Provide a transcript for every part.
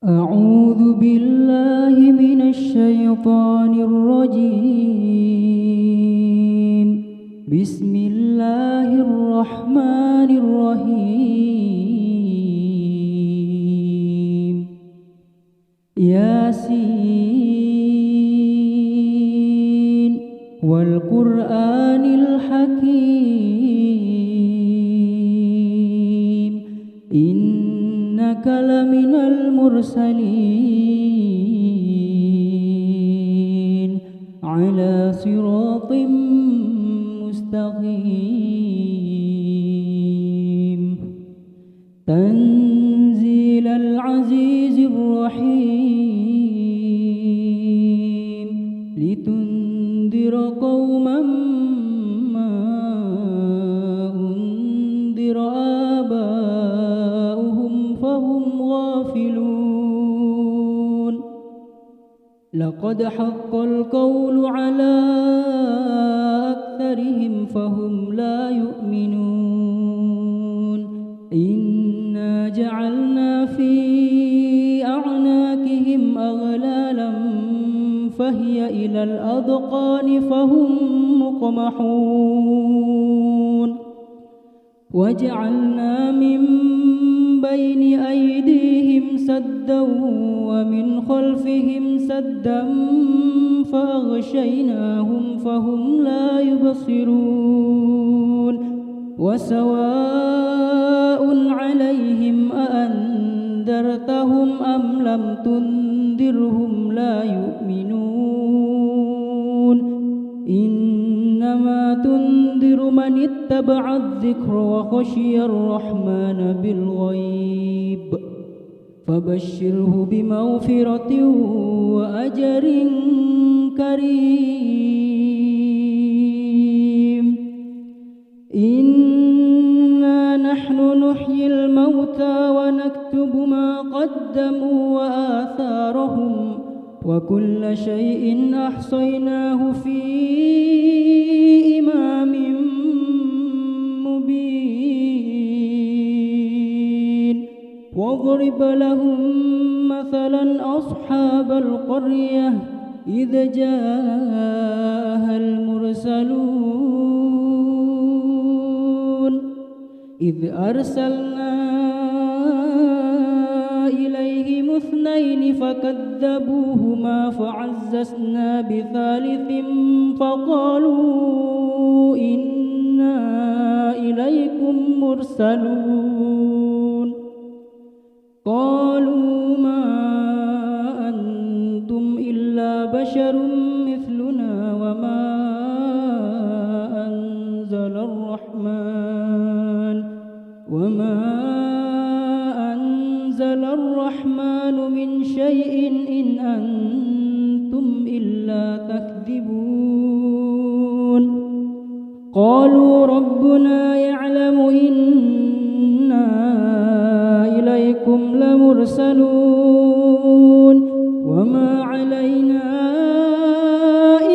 أعوذ بالله من الشيطان الرجيم. بسم الله الرحمن الرحيم. ياسين والقرآن الحكيم إنك لمن المرسلين على صراط مستقيم تنزيل العزيز الرحيم لتنذر قوما ما أنذر آباؤهم فهم غافلون لقد حق القول على أكثرهم فهم لا يؤمنون إنا جعلنا في أعناقهم أغلالا فهي إلى الأذقان فهم مقمحون وجعلنا من بين أيديهم سدا ومن خلفهم سدا فأغشيناهم فهم لا يبصرون وسواء عليهم أأنذرتهم أم لم تنذرهم لا يؤمنون إنما تنذر من اتبع الذكر وخشي الرحمن بالغيب فبشره بمغفرة وأجر كريم إنا نحن نحيي الموتى ونكتب ما قدموا وآثارهم وكل شيء أحصيناه في إمام مبين واضرب لهم مثلا أصحاب القرية إذ جاءها المرسلون إذ أرسلنا إليهم اثنين فكذبوهما فعززنا بثالث فقالوا إنا إليكم مرسلون قالوا ما أنتم إلا بشر مثلنا وما أنزل الرحمن من شيء إن أنتم إلا تكذبون قالوا ربنا يعلم إنا إليكم لمرسلون وما علينا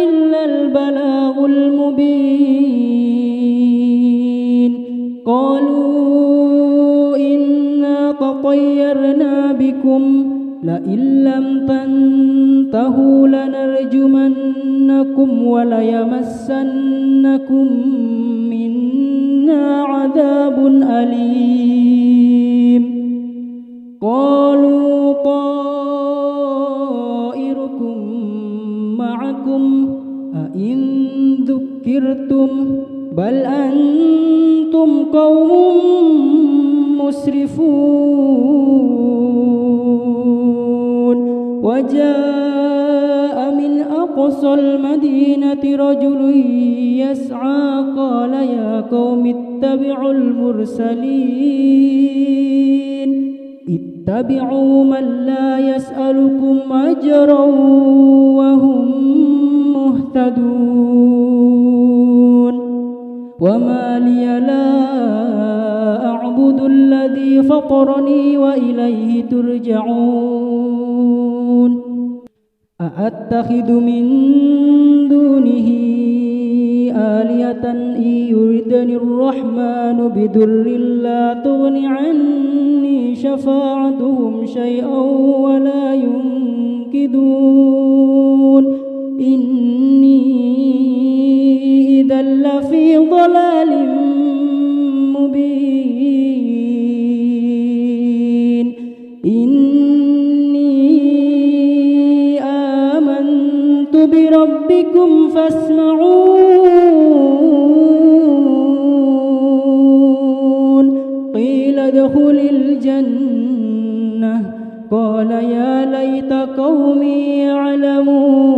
إلا البلاغ المبين قالوا إنا تطيرنا بكم لئن لم تنتهوا لنرجمنكم وليمسنكم منا عذاب أليم قالوا طائركم معكم أئن ذكرتم بل أنتم قوم مسرفون وجاء من أقصى المدينة رجل يسعى قال يا قوم اتبعوا المرسلين اتبعوا من لا يسألكم أجرا وهم مهتدون وما لي لا أعبد الذي فطرني وإليه ترجعون أأتخذ من دونه آلهة إن يردني الرحمن بضر لا تغن عني شفاعتهم شيئا ولا ينقذون إني إذا لفي ضلال مبين إني آمنت بربكم فاسمعون قيل ادخل الجنة قال يا ليت قومي يعلمون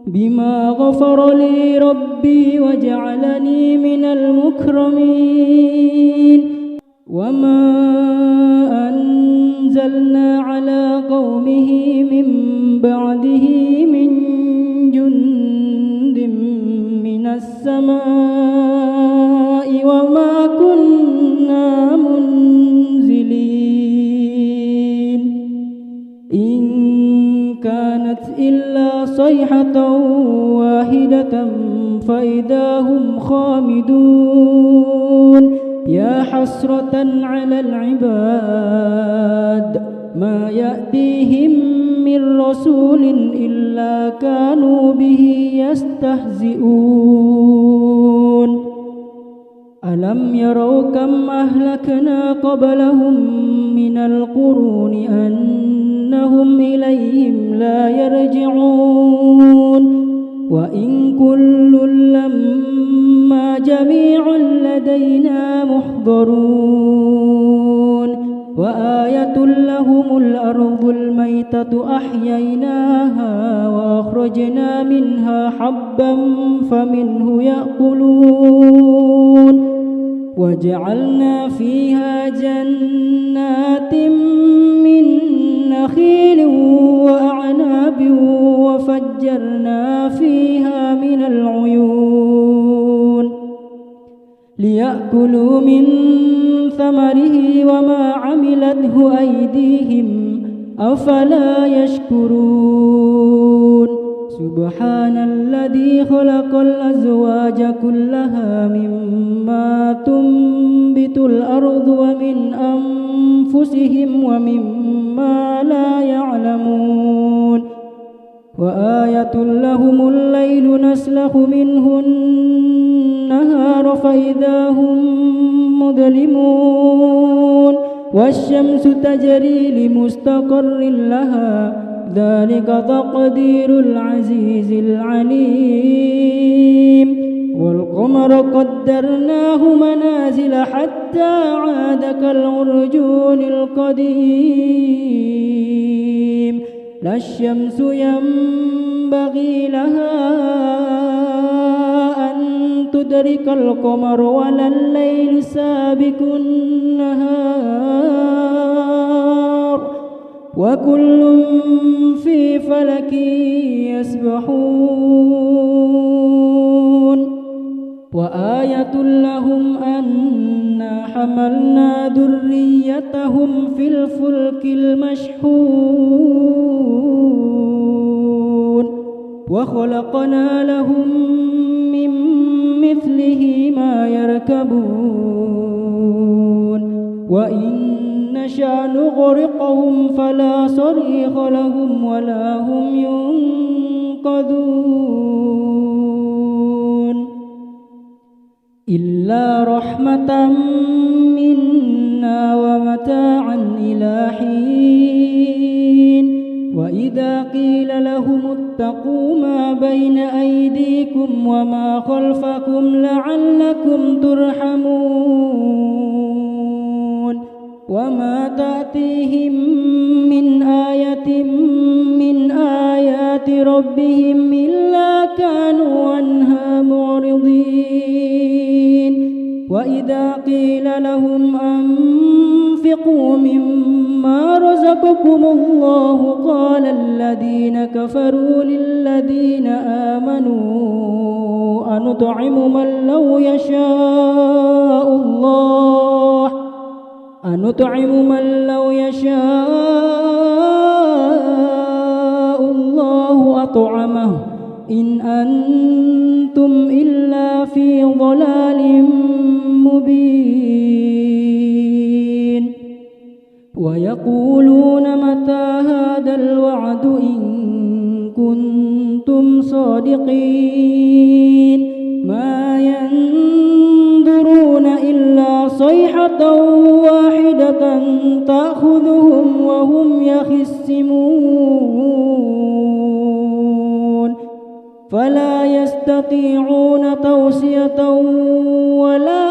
بما غفر لي ربي وجعلني من المكرمين وما أنزلنا على قومه من بعده من جند من السماء وما كنا منزلين إن كانت إلا صيحة واحدة فإذا هم خامدون يا حسرة على العباد ما يأتيهم من رسول إلا كانوا به يستهزئون ألم يروا كم أهلكنا قبلهم من القرون أنهم إليهم لا يرجعون وإن كل لما جميع لدينا محضرون وآية لهم الأرض الميتة أحييناها وأخرجنا منها حبا فمنه يأكلون وجعلنا فيها جنات من نخيل وأعناب وفجرنا فيها من العيون ليأكلوا من ثمره وما عملته أيديهم أفلا يشكرون سبحان الذي خلق الأزواج كلها مما تنبت الأرض ومن أنفسهم ومما لا يعلمون وآية لهم الليل نسلخ منه النهار فإذا هم مظلمون والشمس تجري لمستقر لها ذلك تقدير العزيز العليم والقمر قدرناه منازل حتى عاد كالعرجون القديم لا الشمس ينبغي لها أن تدرك القمر ولا الليل سابق النهار وكل في فلك يسبحون وآية لهم أنا حملنا ذريتهم في الفلك المشحون وخلقنا لهم من مثله ما يركبون وإن نشأ نغرقهم فلا صريخ لهم ولا هم ينقذون إلا رحمة منا ومتاعا إلى حين وإذا قيل لهم اتقوا ما بين أيديكم وما خلفكم لعلكم ترحمون وما تأتيهم من آية من آيات ربهم إلا كانوا عنها معرضين وإذا قيل لهم أنفقوا مما رزقكم الله قال الذين كفروا للذين آمنوا أنطعم من لو يشاء الله وأطعمه إن أنتم إلا في ضلال مبين ويقولون متى هذا الوعد إن كنتم صادقين ما ينظرون إلا صيحة واحدة تأخذهم وهم يخصمون فلا يستطيعون توصية ولا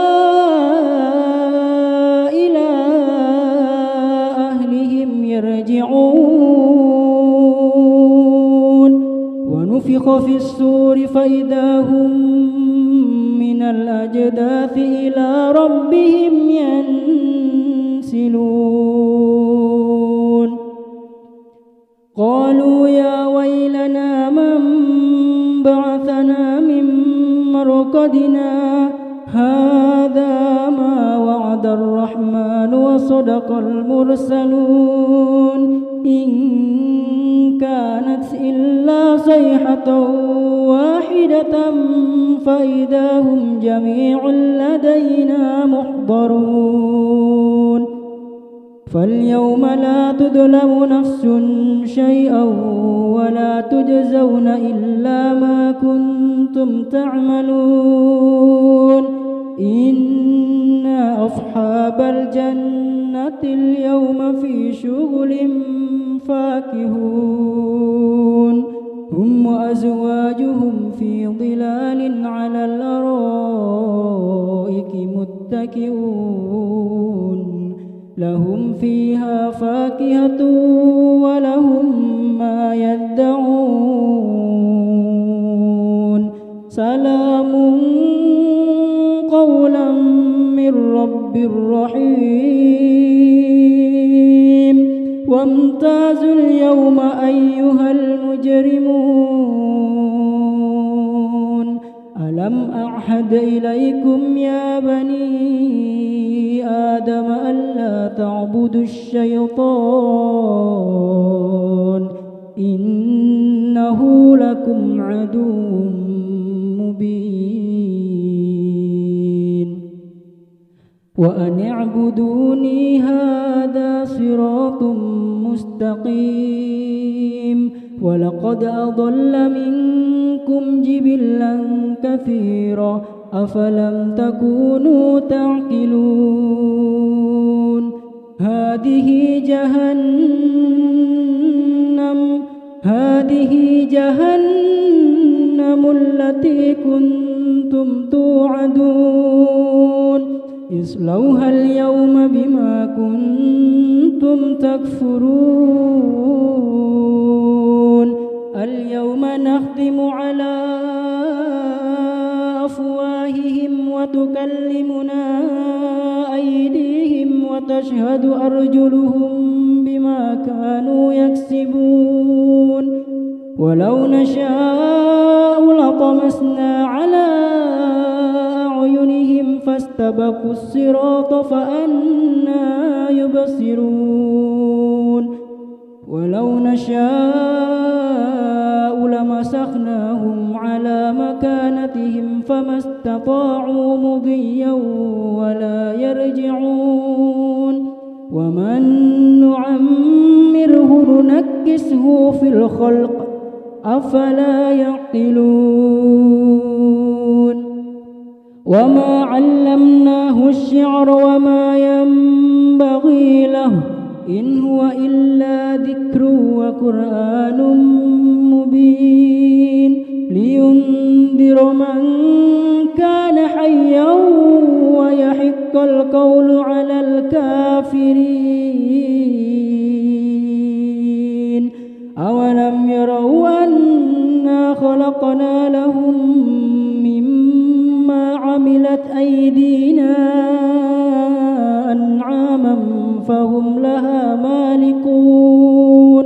إلى أهلهم يرجعون ونفخ في الصور فإذا هم من الأجداث إلى ربهم ينسلون قالوا يا ويلنا من بعثنا من مرقدنا هذا ما وعد الرحمن وصدق المرسلون إن كانت إلا صيحة واحدة فإذا هم جميع لدينا محضرون فاليوم لا تظلم نفس شيئا ولا تجزون إلا ما كنتم تعملون إن أصحاب الجنة اليوم في شغل فاكهون هم وأزواجهم في ظلال على الأرائك متكئون لهم فيها فاكهة ولهم ما يدعون سلام قولا من رب رحيم وامتازوا اليوم أيها المجرمون ألم أعهد إليكم يا بني آدم ألا تعبدوا الشيطان إنه لكم عدو مبين وأن اعبدوني هذا صراط مستقيم ولقد أضل منكم جبلا كثيرا أفلم تكونوا تعقلون هذه جهنم التي كنتم توعدون اصلوها اليوم بما كنتم تكفرون اليوم نختم على أفواههم وتكلمنا أيديهم وتشهد أرجلهم بما كانوا يكسبون ولو نشاء لطمسنا على أعينهم فاستبقوا الصراط فأنى يبصرون ولو نشاء لمسخناهم على مكانتهم فما استطاعوا مضيا ولا يرجعون ومن نعمره ننكسه في الخلق أفلا يعقلون وما علمناه الشعر وما ينبغي له إن هو إلا ذكر وقرآن مبين لينذر من كان حيا ويحق القول على الكافرين أولم يروا أنا خلقنا لهم مما عملت أيدينا أنعاما فهم لها مالكون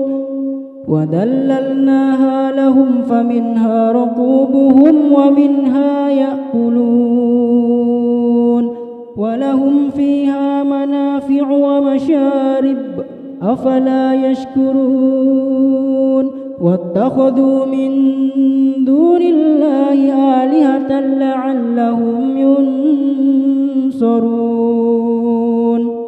وذللناها لهم فمنها ركوبهم ومنها يأكلون ولهم فيها منافع ومشارب أفلا يشكرون واتخذوا من دون الله آلهة لعلهم ينصرون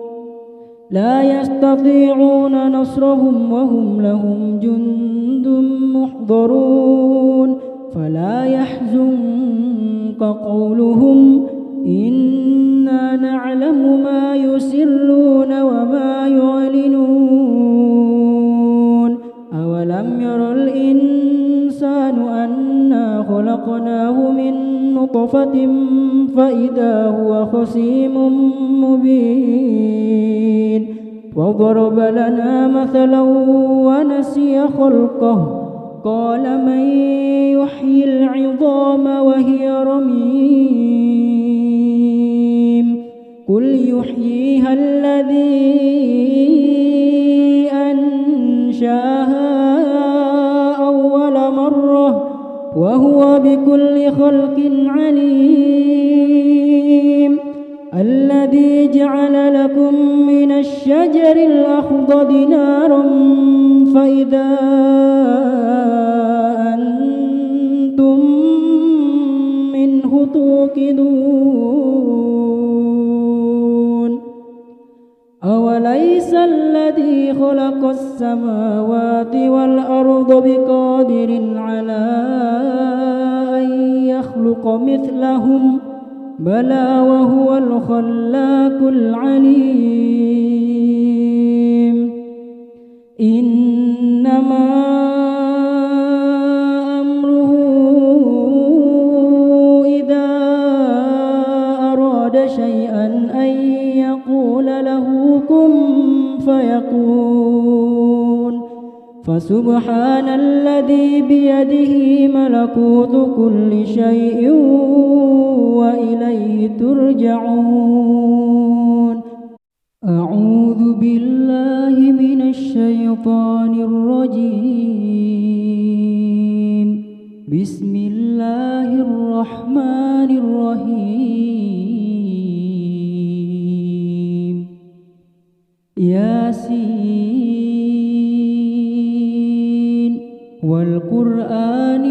لا يستطيعون نصرهم وهم لهم جند محضرون فلا يحزنك قولهم إنا نعلم ما يسرون وما يعلنون أولم ير الإنسان أنا خلقناه من نطفة فإذا هو خصيم مبين وضرب لنا مثلا ونسي خلقه قال من يحيي العظام وهي رميم قل يحييها الذي أنشأها أول مرة وهو بكل خلق عليم الذي جعل لكم من الشجر الأخضر نارا فإذا أنتم منه توقدون أوليس الذي خلق السماوات والأرض بقادر على أن يخلق مثلهم بلى وهو الخلاق العليم إنما أمره إذا أراد شيئا أن يقول له كن فيكون فسبحان الذي بيده ملكوت كل شيء وإليه ترجعون أعوذ بالله من الشيطان الرجيم بسم الله الرحمن الرحيم ياسين والقرآن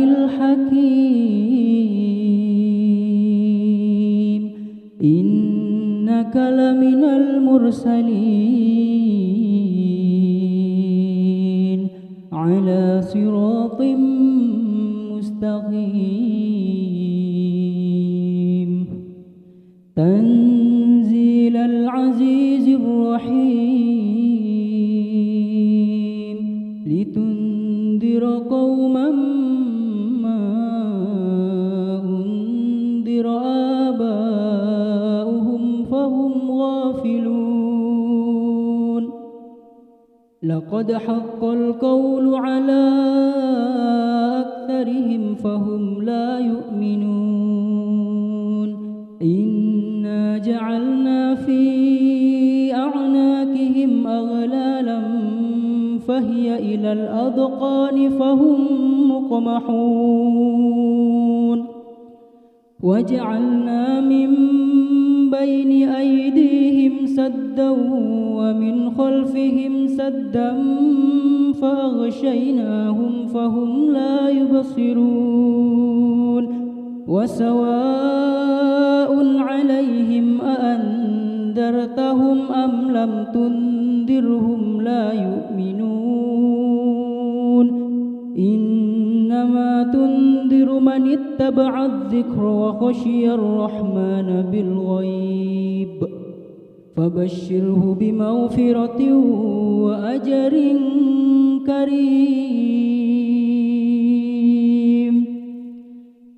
الحكيم إنك لمن المرسلين على صراط مستقيم تنزيل العزيز الرحيم لتنذر قوما ما أنذر آباؤهم فهم غافلون لقد حق القول على أكثرهم فهم لا يؤمنون إنا جعلنا في أعناقهم أغلالا فهي إلى الأذقان فهم مقمحون وجعلنا من بين أيديهم سدا ومن خلفهم سدا فأغشيناهم فهم لا يبصرون وسواء عليهم أأنذرتهم أم لم تنذرهم لا يؤمنون إنما تنذر من اتبع الذكر وخشي الرحمن بالغيب فبشره بمغفرة وأجر كريم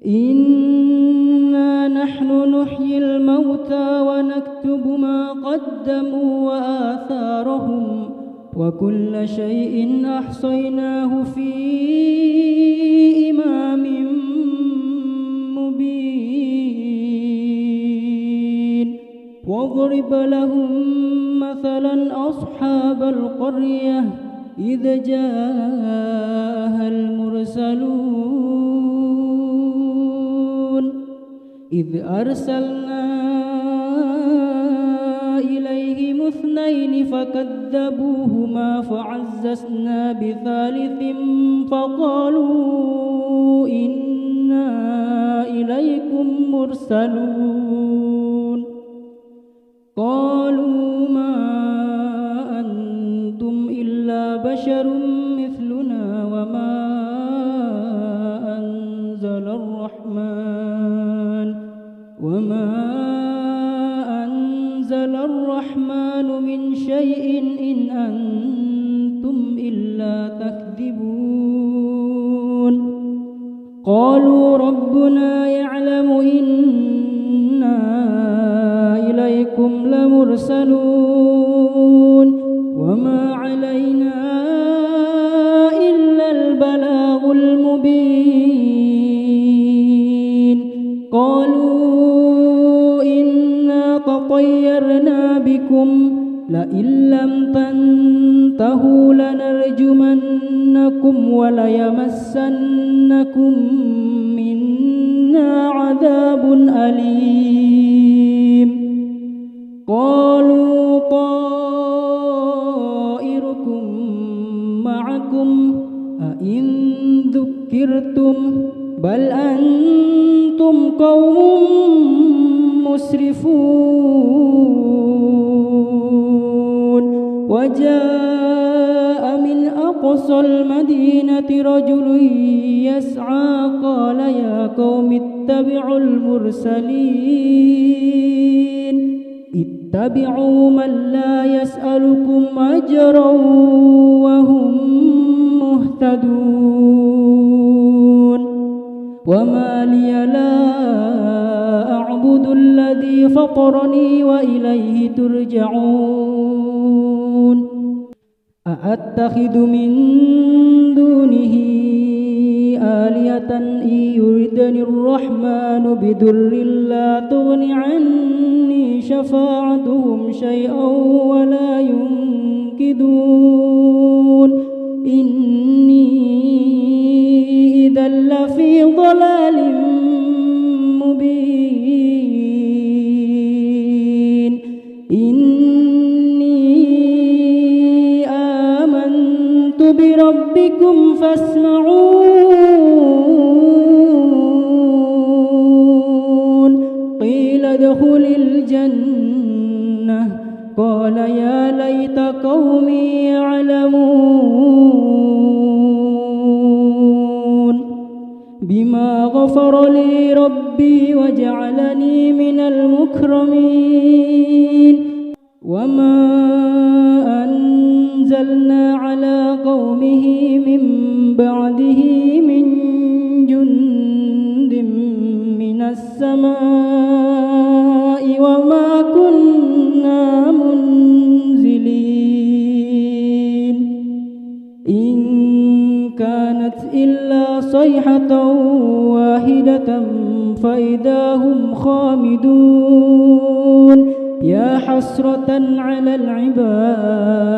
إنا نحن نحيي الموتى ونكتب ما قدموا وآثارهم وكل شيء أحصيناه في إمام مبين واضرب لهم مثلا أصحاب القرية إذ جاءها المرسلون إذ أرسلنا إليهم 12 اثنين فكذبوهما فعززنا بثالث فقالوا إنا إليكم مرسلون قالوا ما أنتم إلا بشر مثلنا أنزل الرحمن من شيء إن أنتم إلا تكذبون قالوا ربنا يعلم إنا إليكم لمرسلون وما علينا إلا البلاغ المبين قالوا إنا تطيرنا بكم لئن لم تنتهوا لنرجمنكم وليمسنكم منا عذاب أليم قالوا طائركم معكم أئن ذكرتم بل أنتم قوم مسرفون وجاء من أقصى المدينة رجل يسعى قال يا قوم اتبعوا المرسلين اتبعوا من لا يسألكم أجرا وهم مهتدون وما لي لا أعبد الذي فطرني وإليه ترجعون أأتخذ من دونه آلهة إن يردني الرحمن بضر لا تغن عني شفاعتهم شيئا ولا ينقذون إني إذا لفي ضلال مبين إني آمنت بربكم فاسمعون قيل ادخل الجنة قال يا ليت قومي يعلمون بما غفر لي ربي وجعلني من المكرمين وما أنزلنا على قومه من بعده من جند من السماء وما كنا منزلين إن كانت إلا صيحة واحدة فإذا هم خامدون يا حسرة على العباد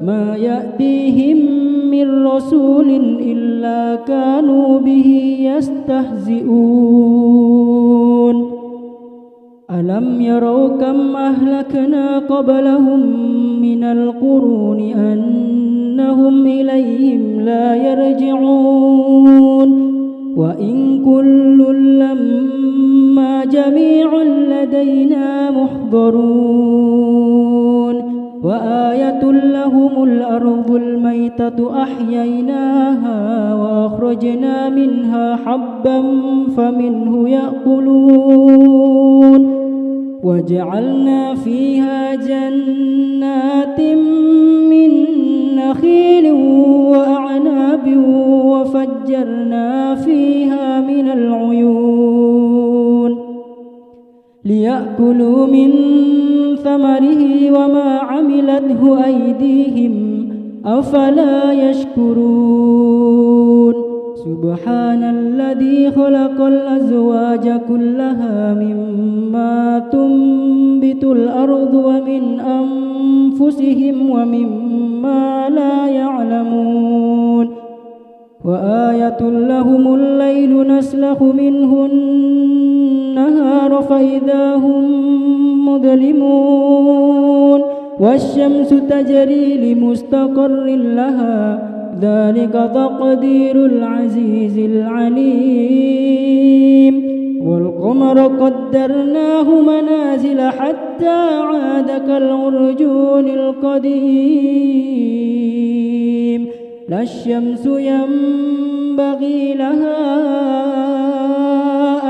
ما يأتيهم من رسول إلا كانوا به يستهزئون ألم يروا كم أهلكنا قبلهم من القرون أنهم إليهم لا يرجعون وإن كل لما جميع لدينا محضرون وآية لهم الأرض الميتة أحييناها وأخرجنا منها حبا فمنه يأكلون وجعلنا فيها جنات من نخيل وأعناب وفجرنا فيها من العيون ليأكلوا من ثمره وما عملته أيديهم أفلا يشكرون سبحان الذي خلق الأزواج كلها مما تنبت الأرض ومن أنفسهم ومما لا يعلمون وآية لهم الليل نسلخ منه النهار فإذا هم مظلمون والشمس تجري لمستقر لها ذلك تقدير العزيز العليم والقمر قدرناه منازل حتى عاد كالعرجون القديم لا الشمس ينبغي لها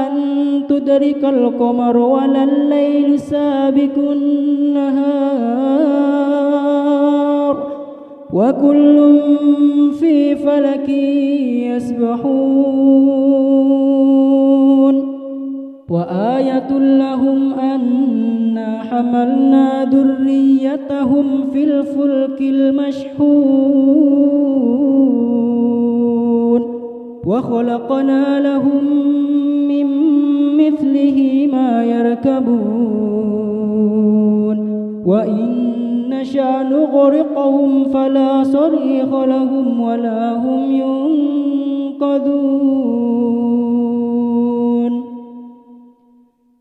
أن تدرك القمر ولا الليل سابق النهار وكل في فلك يسبحون وآية لهم أنا حملنا ذريتهم في الفلك المشحون وخلقنا لهم من مثله ما يركبون وإن نشأ نغرقهم فلا صريخ لهم ولا هم ينقذون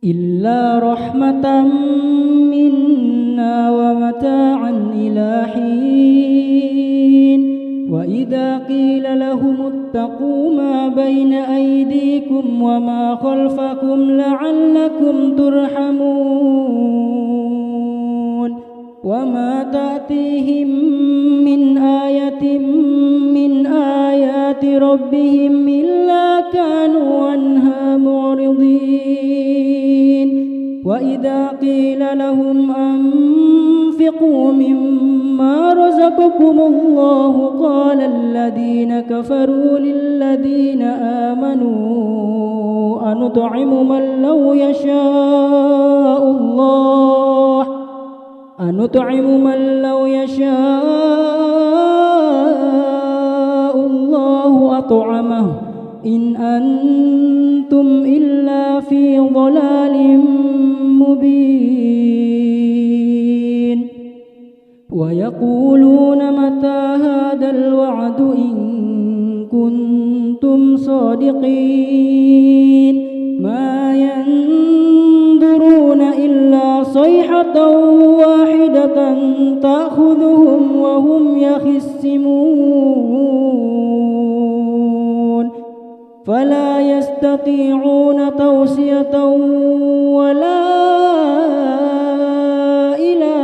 إلا رحمة منا ومتاعا إلى حين وإذا قيل لهم اتقوا ما بين أيديكم وما خلفكم لعلكم ترحمون وما تأتيهم من آية من آيات ربهم إلا كانوا عنها معرضين وإذا قيل لهم أنفقوا مما رزقكم الله قال الذين كفروا للذين آمنوا أنطعم من لو يشاء الله أطعمه إن أنتم إلا في ضلال مبين ويقولون متى هذا الوعد إن كنتم صادقين ما ينظرون إلا صيحة واحدة تأخذهم وهم يخصمون فلا يستطيعون توصية ولا إلى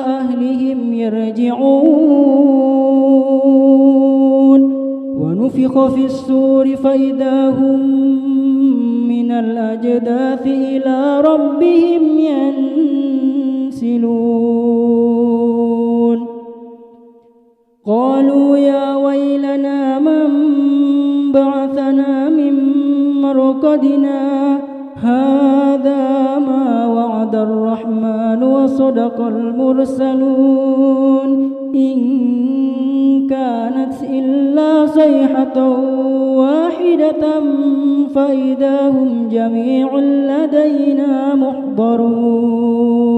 أهلهم يرجعون ونفخ في الصور فإذا هم من الأجداث إلى ربهم ينسلون قالوا يا ويلنا من بعثنا من مرقدنا هذا ما وعد الرحمن وصدق المرسلون إن كانت إلا صيحة واحدة فإذا هم جميع لدينا محضرون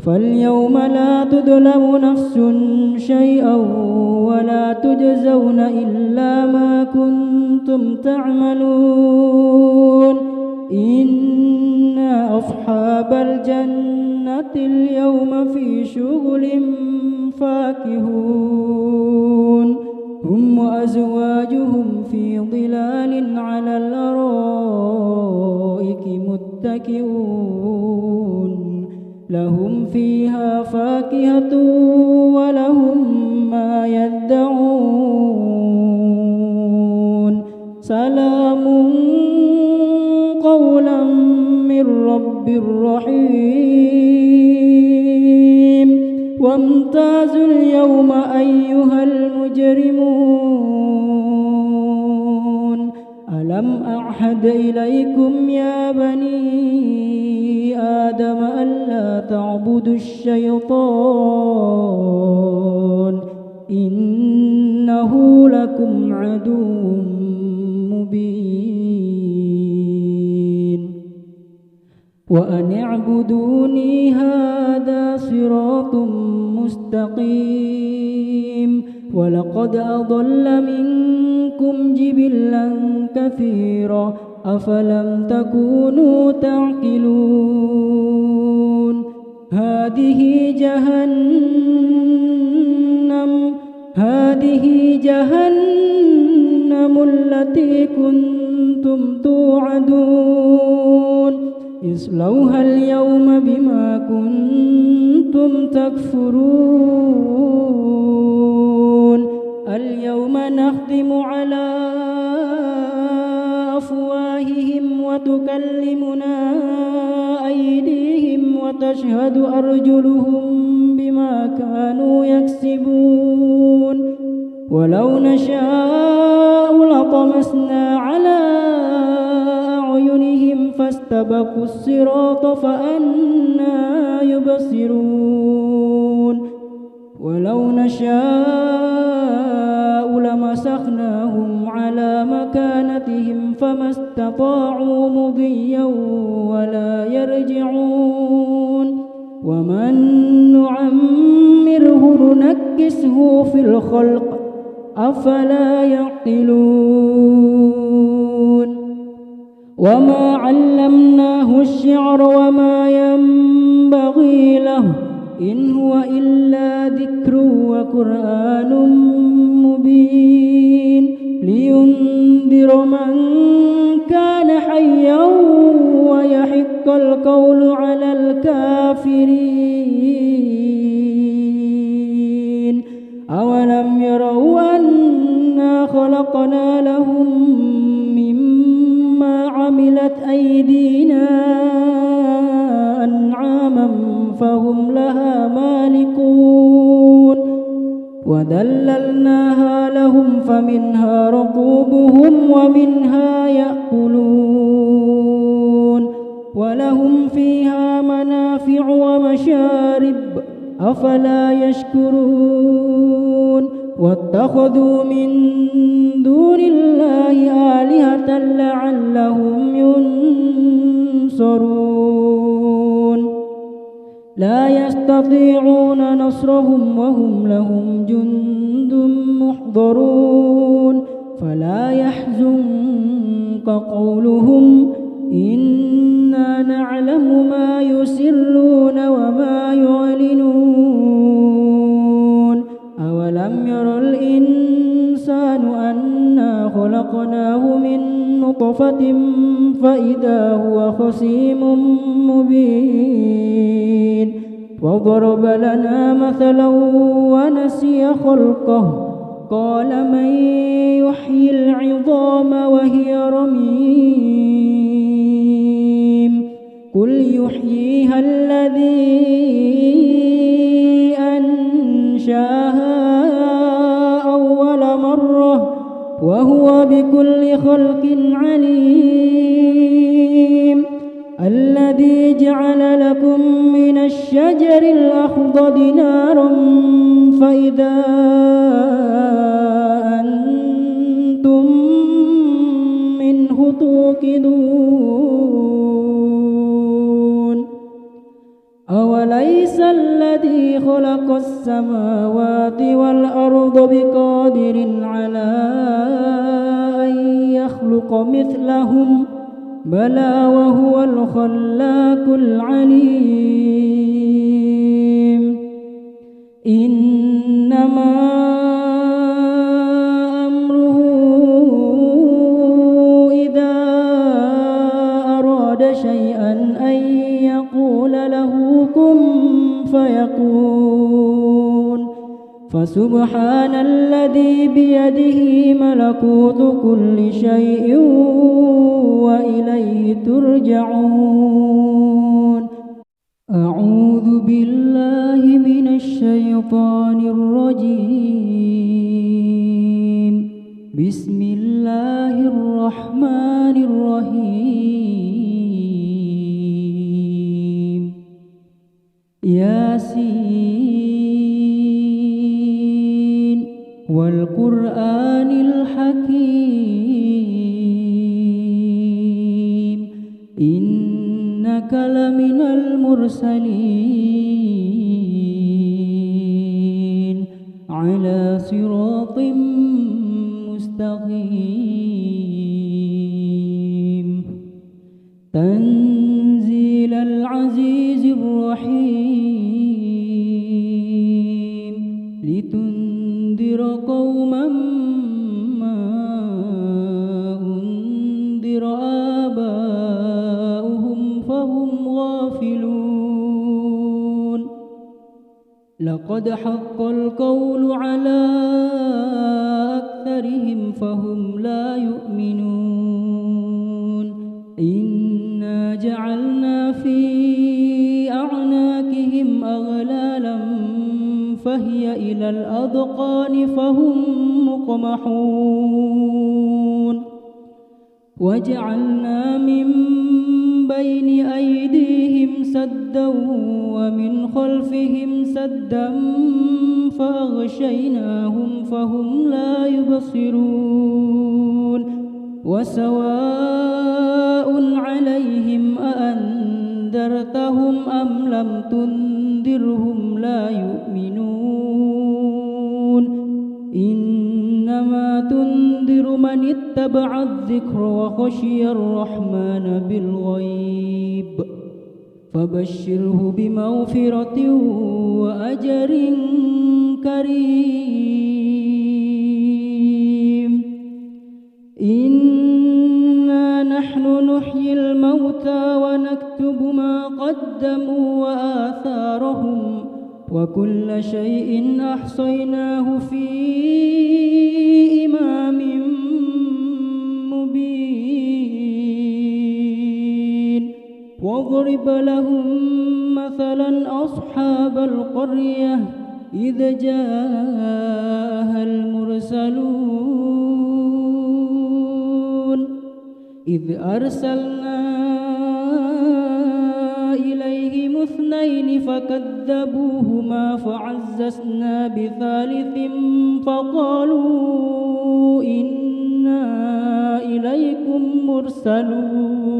فاليوم لا تظلم نفس شيئا ولا تجزون إلا ما كنتم تعملون إن أصحاب الجنة اليوم في شغل فاكهون هم وأزواجهم في ظلال على الأرائك متكئون لهم فيها فاكهة ولهم ما يدعون سلام قولا من رب رحيم وامتازوا اليوم أيها المجرمون ألم أعهد إليكم يا بني آدم ألا تعبدوا الشيطان إنه لكم عدو مبين وأن اعبدوني هذا صراط مستقيم ولقد أضل منكم جبلا كثيرا أفلم تكونوا تعقلون هذه جهنم التي كنتم توعدون اصلوها اليوم بما كنتم تكفرون اليوم نختم على أفواههم وتكلمنا أيديهم وتشهد أرجلهم بما كانوا يكسبون ولو نشاء لطمسنا على أعينهم فاستبقوا الصراط فأنى يبصرون ولو نشاء لمسخناهم على مكانتهم فما استطاعوا مضيا ولا يرجعون ومن نعمره ننكسه في الخلق أفلا يعقلون وما علمناه الشعر وما ينبغي له إن هو إلا ذكر وقرآن مبين لينذر من كان حيا ويحق القول على الكافرين أولم يروا أنا خلقنا لهم مما عملت أيدينا أنعاما فهم لها مالكون وذللناها لهم فمنها ركوبهم ومنها يأكلون ولهم فيها منافع ومشارب أفلا يشكرون واتخذوا من دون الله آلهة لعلهم ينصرون لا يستطيعون نصرهم وهم لهم جند محضرون فلا يحزنك قولهم إنا نعلم ما يسرون وما يعلنون أولم ير الإنسان أنا خلقناه من نطفة فإذا هو خصيم مبين وضرب لنا مثلا ونسي خلقه قال من يحيي العظام وهي رميم قل يحييها الذي أنشأها أول مرة وهو بكل خلق عليم الذي جعل لكم من الشجر الأخضر نارا فإذا أنتم منه توقدون أوليس الذي خلق السماوات والأرض بقادر على أن يخلق مثلهم بلى وهو الخلاق العليم إنما أمره إذا أراد شيئا أن يقول له كن فيكون فسبحان الذي بيده ملكوت كل شيء وإليه ترجعون أعوذ بالله من الشيطان الرجيم بسم الله الرحمن الرحيم ياسين والقرآن الحكيم إنك لمن المرسلين على صراط مستقيم تنزيل العزيز الرحيم تنذر قوما ما أنذر آباؤهم فهم غافلون لقد حق القول على أكثرهم فهم لا يؤمنون إنا جعلنا في أعناقهم أغلالا فهي إلى الأذقان فهم مقمحون وجعلنا من بين أيديهم سدا ومن خلفهم سدا فأغشيناهم فهم لا يبصرون وسواء عليهم أأنذرتهم أم لم تنذرهم لا يؤمنون إنما تنذر من اتبع الذكر وخشي الرحمن بالغيب فبشره بمغفرة وأجر كريم إنا نحن نحيي الموتى ونكتب ما قدموا وآثارهم وكل شيء أحصيناه في إمام مبين واضرب لهم مثلا أصحاب القرية إذ جاءها المرسلون إذ أرسلنا إليهم اثنين فكذبوهما فعززنا بثالث فقالوا إنا إليكم مرسلون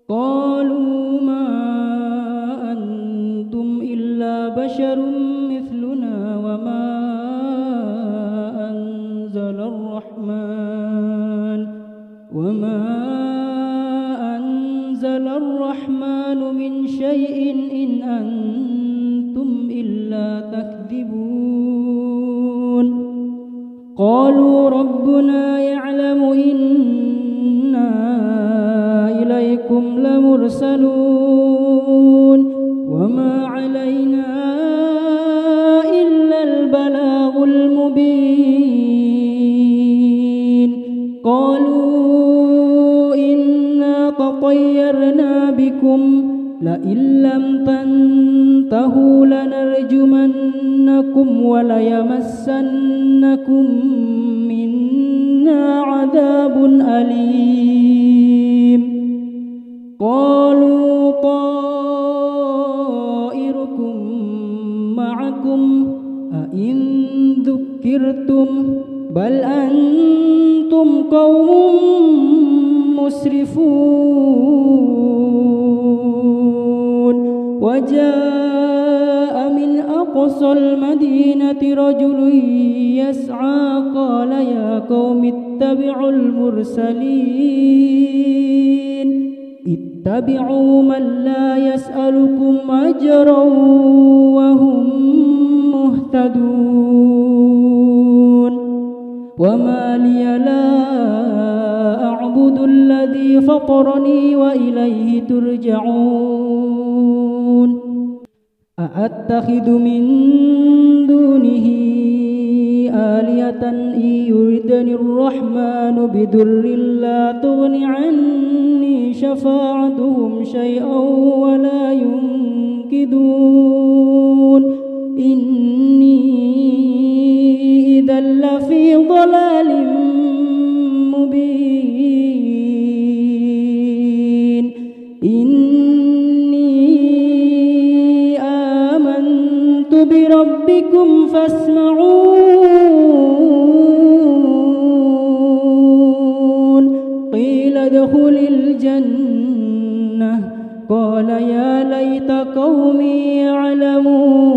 قالوا ما أنتم إلا بشر مثلنا أنزل الرحمن من شيء إن أنتم إلا تكذبون قالوا ربنا يعلم إنا إليكم لمرسلون وما علينا إلا البلاغ المبين قالوا إنا تطيرنا بكم لئن لم تنتهوا لنرجمنكم وليمسنكم منا عذاب أليم قالوا طائركم معكم أئن ذكرتم بل أنتم قوم مسرفون وجاء من أقصى المدينة رجل يسعى قال يا قوم اتبعوا المرسلين اتبعوا من لا يسألكم أجرا وهم مهتدون وما لي لا أعبد الذي فطرني وإليه ترجعون أأتخذ من دونه آلهة إن يردني الرحمن بضر لا تغن عني شفاعتهم شيئا ولا ينقذون إني إذا لفي ضلال مبين إني آمنت بربكم فاسمعون قيل ادخل الجنة قال يا ليت قومي يعلمون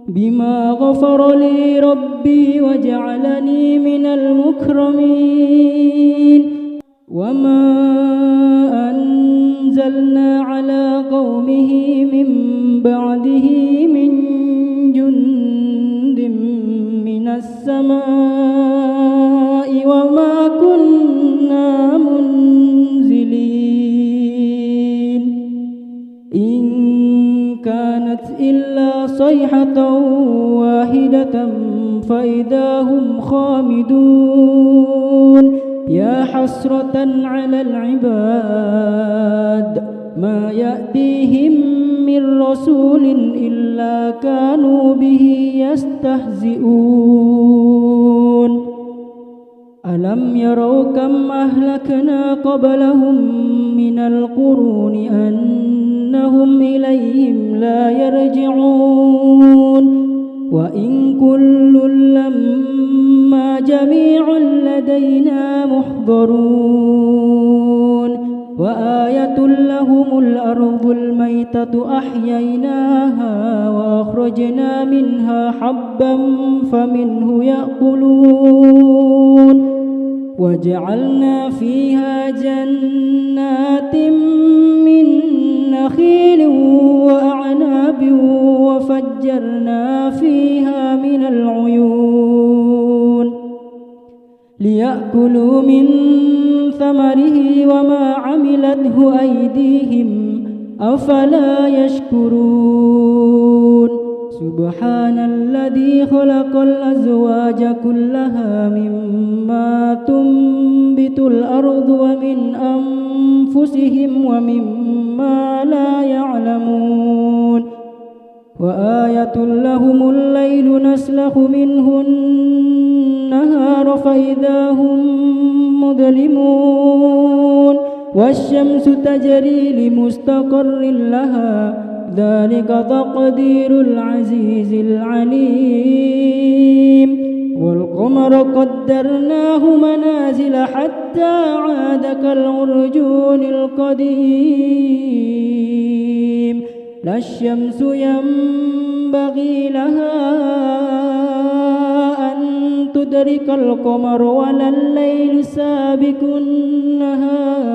بما غفر لي ربي وجعلني من المكرمين وما أنزلنا على قومه من بعد صيحة واحدة فإذا هم خامدون يا حسرة على العباد ما يأتيهم من رسول إلا كانوا به يستهزئون ألم يروا كم أهلكنا قبلهم من القرون أنهم إليهم لا يرجعون وإن كل لما جميع لدينا محضرون وآية لهم الأرض الميتة أحييناها وأخرجنا منها حبا فمنه يأكلون وجعلنا فيها جنات من نخيل وأعناب وفجرنا فيها من العيون ليأكلوا من ثمره وما عملته أيديهم أفلا يشكرون سبحان الذي خلق الأزواج كلها مما تنبت الأرض ومن أنفسهم ومما لا يعلمون وآية لهم الليل نسلخ منه النهار فإذا هم مظلمون والشمس تجري لمستقر لها ذلك تقدير العزيز العليم والقمر قدرناه منازل حتى عاد كالعرجون القديم لا الشمس ينبغي لها أن تدرك القمر ولا الليل سابق النهار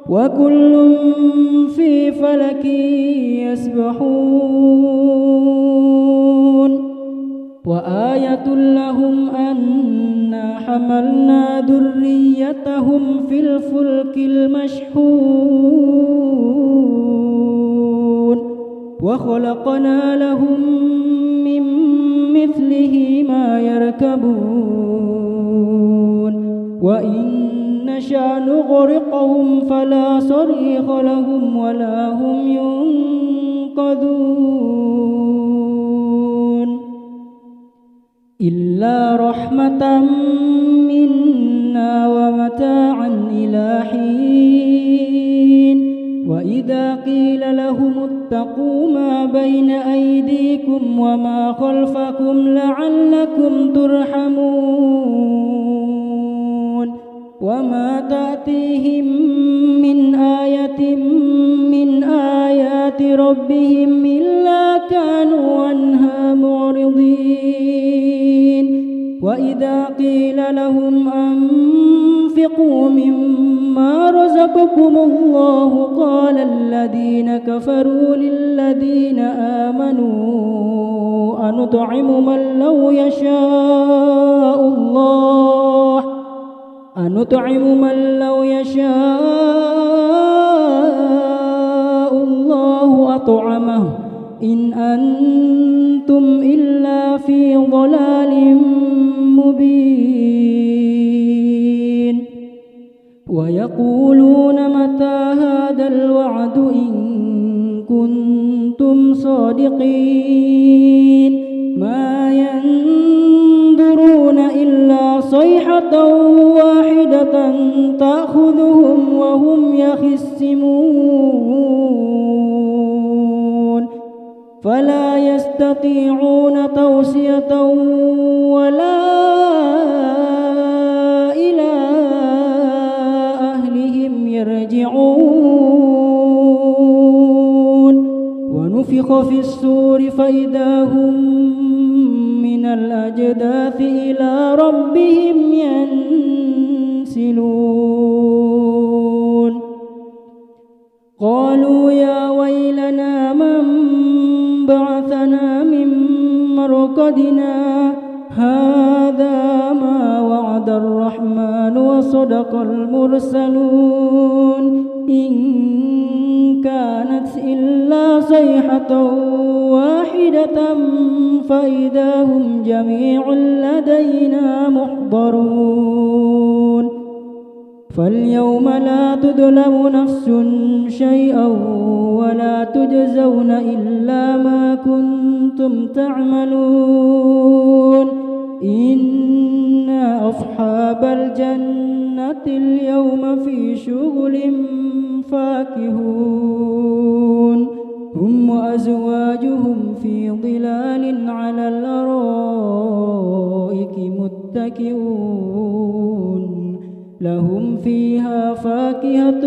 وكل في فلك يسبحون وآية لهم أنا حملنا ذريتهم في الفلك المشحون وخلقنا لهم من مثله ما يركبون وإن نشأ نغرقهم فلا صريخ لهم ولا هم ينقذون إلا رحمة منا ومتاعا إلى حين وإذا قيل لهم اتقوا ما بين أيديكم وما خلفكم لعلكم ترحمون وما تأتيهم من آية من آيات ربهم إلا كانوا عنها معرضين وإذا قيل لهم أنفقوا مما رزقكم الله قال الذين كفروا للذين آمنوا أنطعم من لو يشاء الله أطعمه إن أنتم إلا في ضلال مبين ويقولون متى هذا الوعد إن كنتم صادقين ما ينظرون إلا صيحة واحدة تأخذهم وهم يخصمون فلا يستطيعون توصية ولا إلى أهلهم يرجعون ونفخ في الصور فإذا هم من الأجداث إلى ربهم ينسلون قالوا يا ويلنا من بعثنا من مرقدنا هذا ما وعد الرحمن وصدق المرسلون إن كانت إلا صيحة صيحة واحدة فإذا هم جميع لدينا محضرون فاليوم لا تظلم نفس شيئا ولا تجزون إلا ما كنتم تعملون إن أصحاب الجنة اليوم في شغل فاكهون هم وأزواجهم في ظلال على الأرائك متكئون لهم فيها فاكهة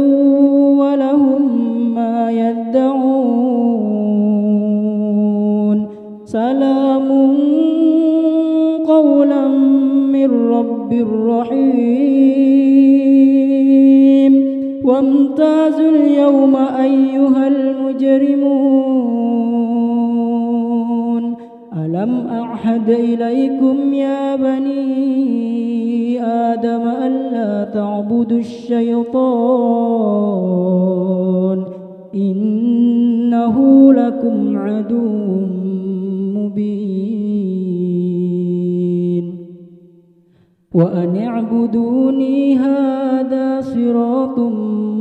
ولهم ما يدعون سلام قولا من رب رحيم وامتازوا اليوم أيها المجرمون ألم أعهد إليكم يا بني آدم ألا تعبدوا الشيطان إنه لكم عدو مبين وأن اعبدوني هذا صراط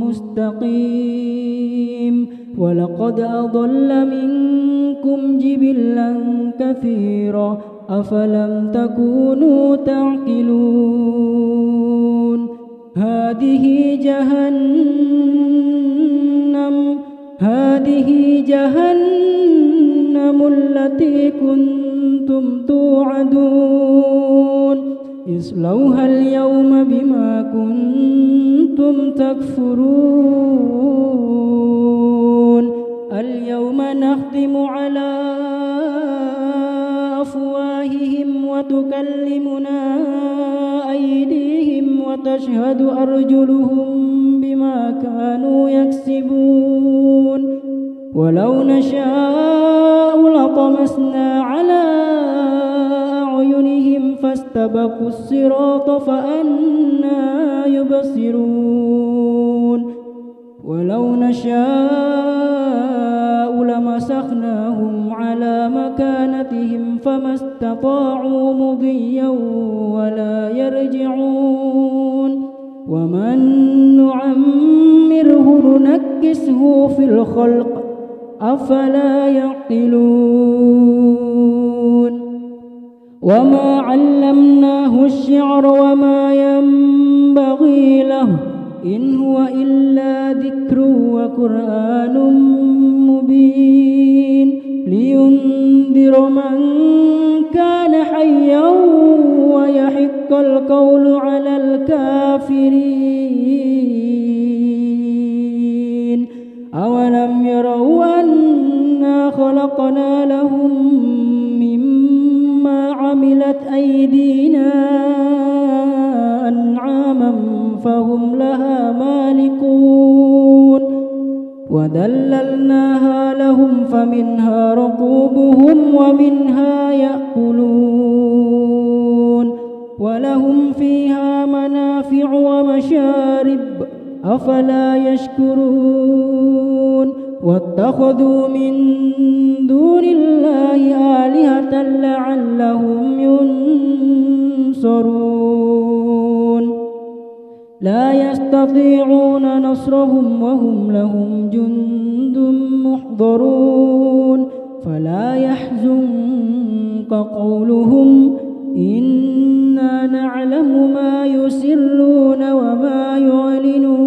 مستقيم ولقد أضل منكم جبلا كثيرا أفلم تكونوا تعقلون هذه جهنم التي كنتم توعدون اصلوها اليوم بما كنتم تكفرون اليوم نختم على أفواههم وتكلمنا أيديهم وتشهد أرجلهم بما كانوا يكسبون ولو نشاء لطمسنا على أعينهم فاستبقوا الصراط فأنى يبصرون ولو نشاء لمسخناهم على مكانتهم فما استطاعوا مضيا ولا يرجعون ومن نعمره ننكسه في الخلق أفلا يعقلون وما علمناه الشعر وما ينبغي له إن هو إلا ذكر وقرآن مبين لينذر من كان حيا ويحق القول على الكافرين أولم يروا أنا خلقنا لهم مما عملت أيدينا أنعاما فهم لها مالكون وذللناها لهم فمنها ركوبهم ومنها يأكلون ولهم فيها منافع ومشارب أفلا يشكرون واتخذوا من دون الله آلهة لعلهم ينصرون لا يستطيعون نصرهم وهم لهم جند محضرون فلا يحزنك قولهم إنا نعلم ما يسرون وما يعلنون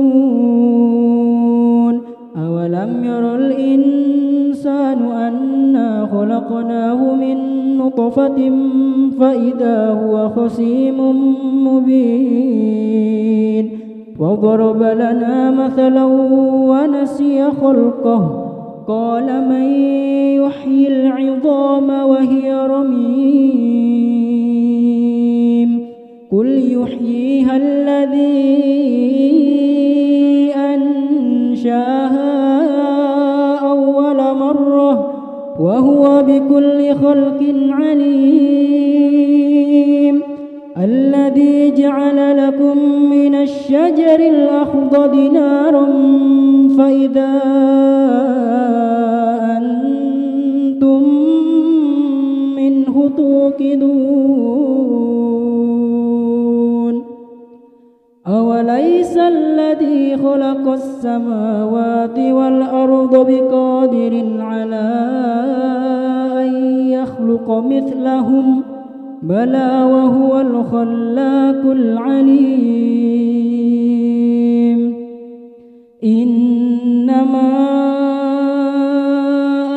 أولم ير الإنسان أنا خلقناه من نطفة فإذا هو خصيم مبين وضرب لنا مثلا ونسي خلقه قال من يحيي العظام وهي رميم قل يحييها الذي أنشاها أول مرة وهو بكل خلق عليم الذي جعل لكم من الشجر الأخضر نارا فإذا الذي خلق السماوات والأرض بقادر على أن يخلق مثلهم بلى وهو الخلاق العليم إنما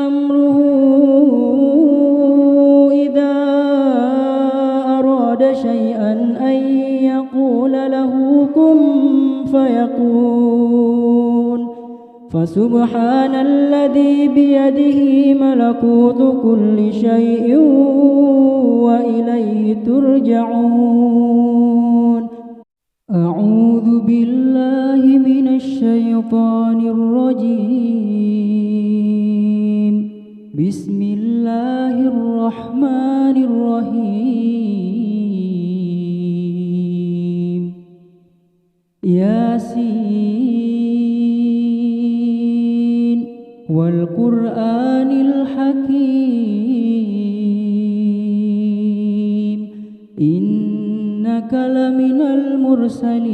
أمره إذا أراد شيئا أن يقول له كن فيكون فسبحان الذي بيده ملكوت كل شيء وإليه ترجعون أعوذ بالله من الشيطان الرجيم بسم الله الرحمن الرحيم ياسين والقرآن الحكيم إنك لمن المرسلين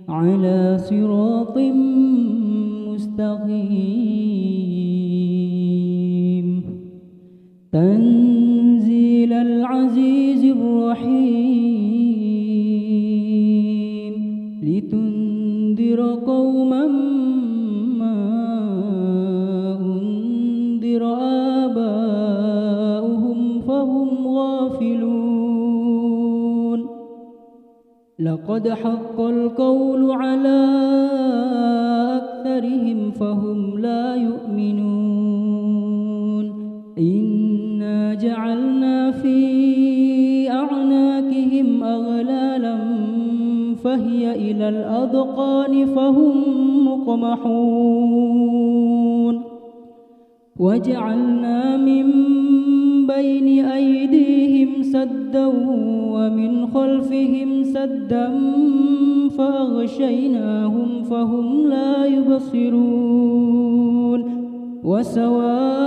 على صراط مستقيم تنزيل العزيز الرحيم لتنذر قوما ما أنذر آباؤهم فهم غافلون لقد حق القول على أكثرهم فهم لا يؤمنون إنا جعلنا في أعناقهم أغلالا فهي إلى الأذقان فهم مقمحون وجعلنا من بين أيديهم سدا ومن خلفهم سدا فأغشيناهم فهم لا يبصرون وسواء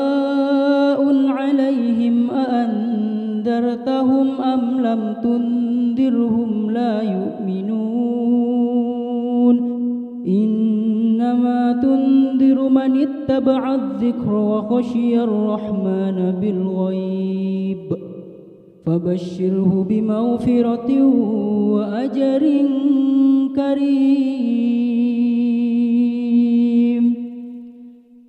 عليهم أأنذرتهم أم لم تنذرهم لا يؤمنون إنما تنذر من اتبع الذكر وخشي الرحمن بالغيب فبشره بمغفرة وأجر كريم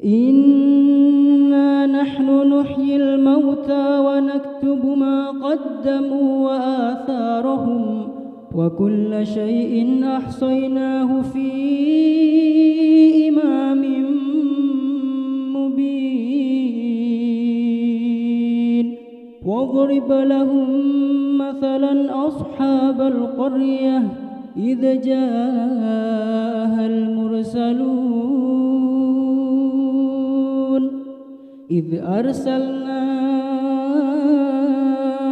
إنا نحن نحيي الموتى ونكتب ما قدموا وآثارهم وكل شيء أحصيناه في إمام مبين واضرب لهم مثلا أصحاب القرية إذ جاءها المرسلون إذ أرسلنا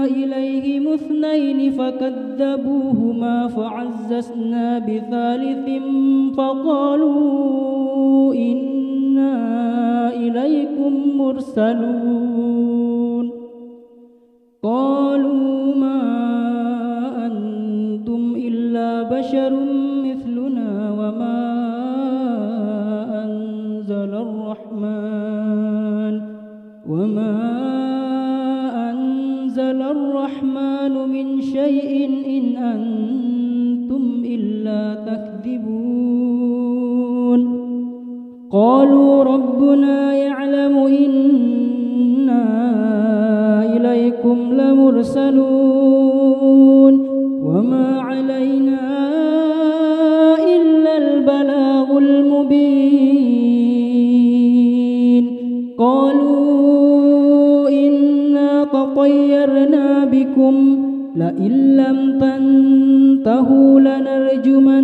إليهم اثنين فكذبوهما فعززنا بثالث فقالوا إنا إليكم مرسلون قالوا ما أنتم إلا بشر مثلنا أنزل الرحمن من شيء إن أنتم إلا تكذبون قالوا ربنا يعلم إنا إليكم لمرسلون وما علينا إلا البلاغ المبين قالوا إنا تطيرنا بكم لئن لم تنتهوا لنرجمنكم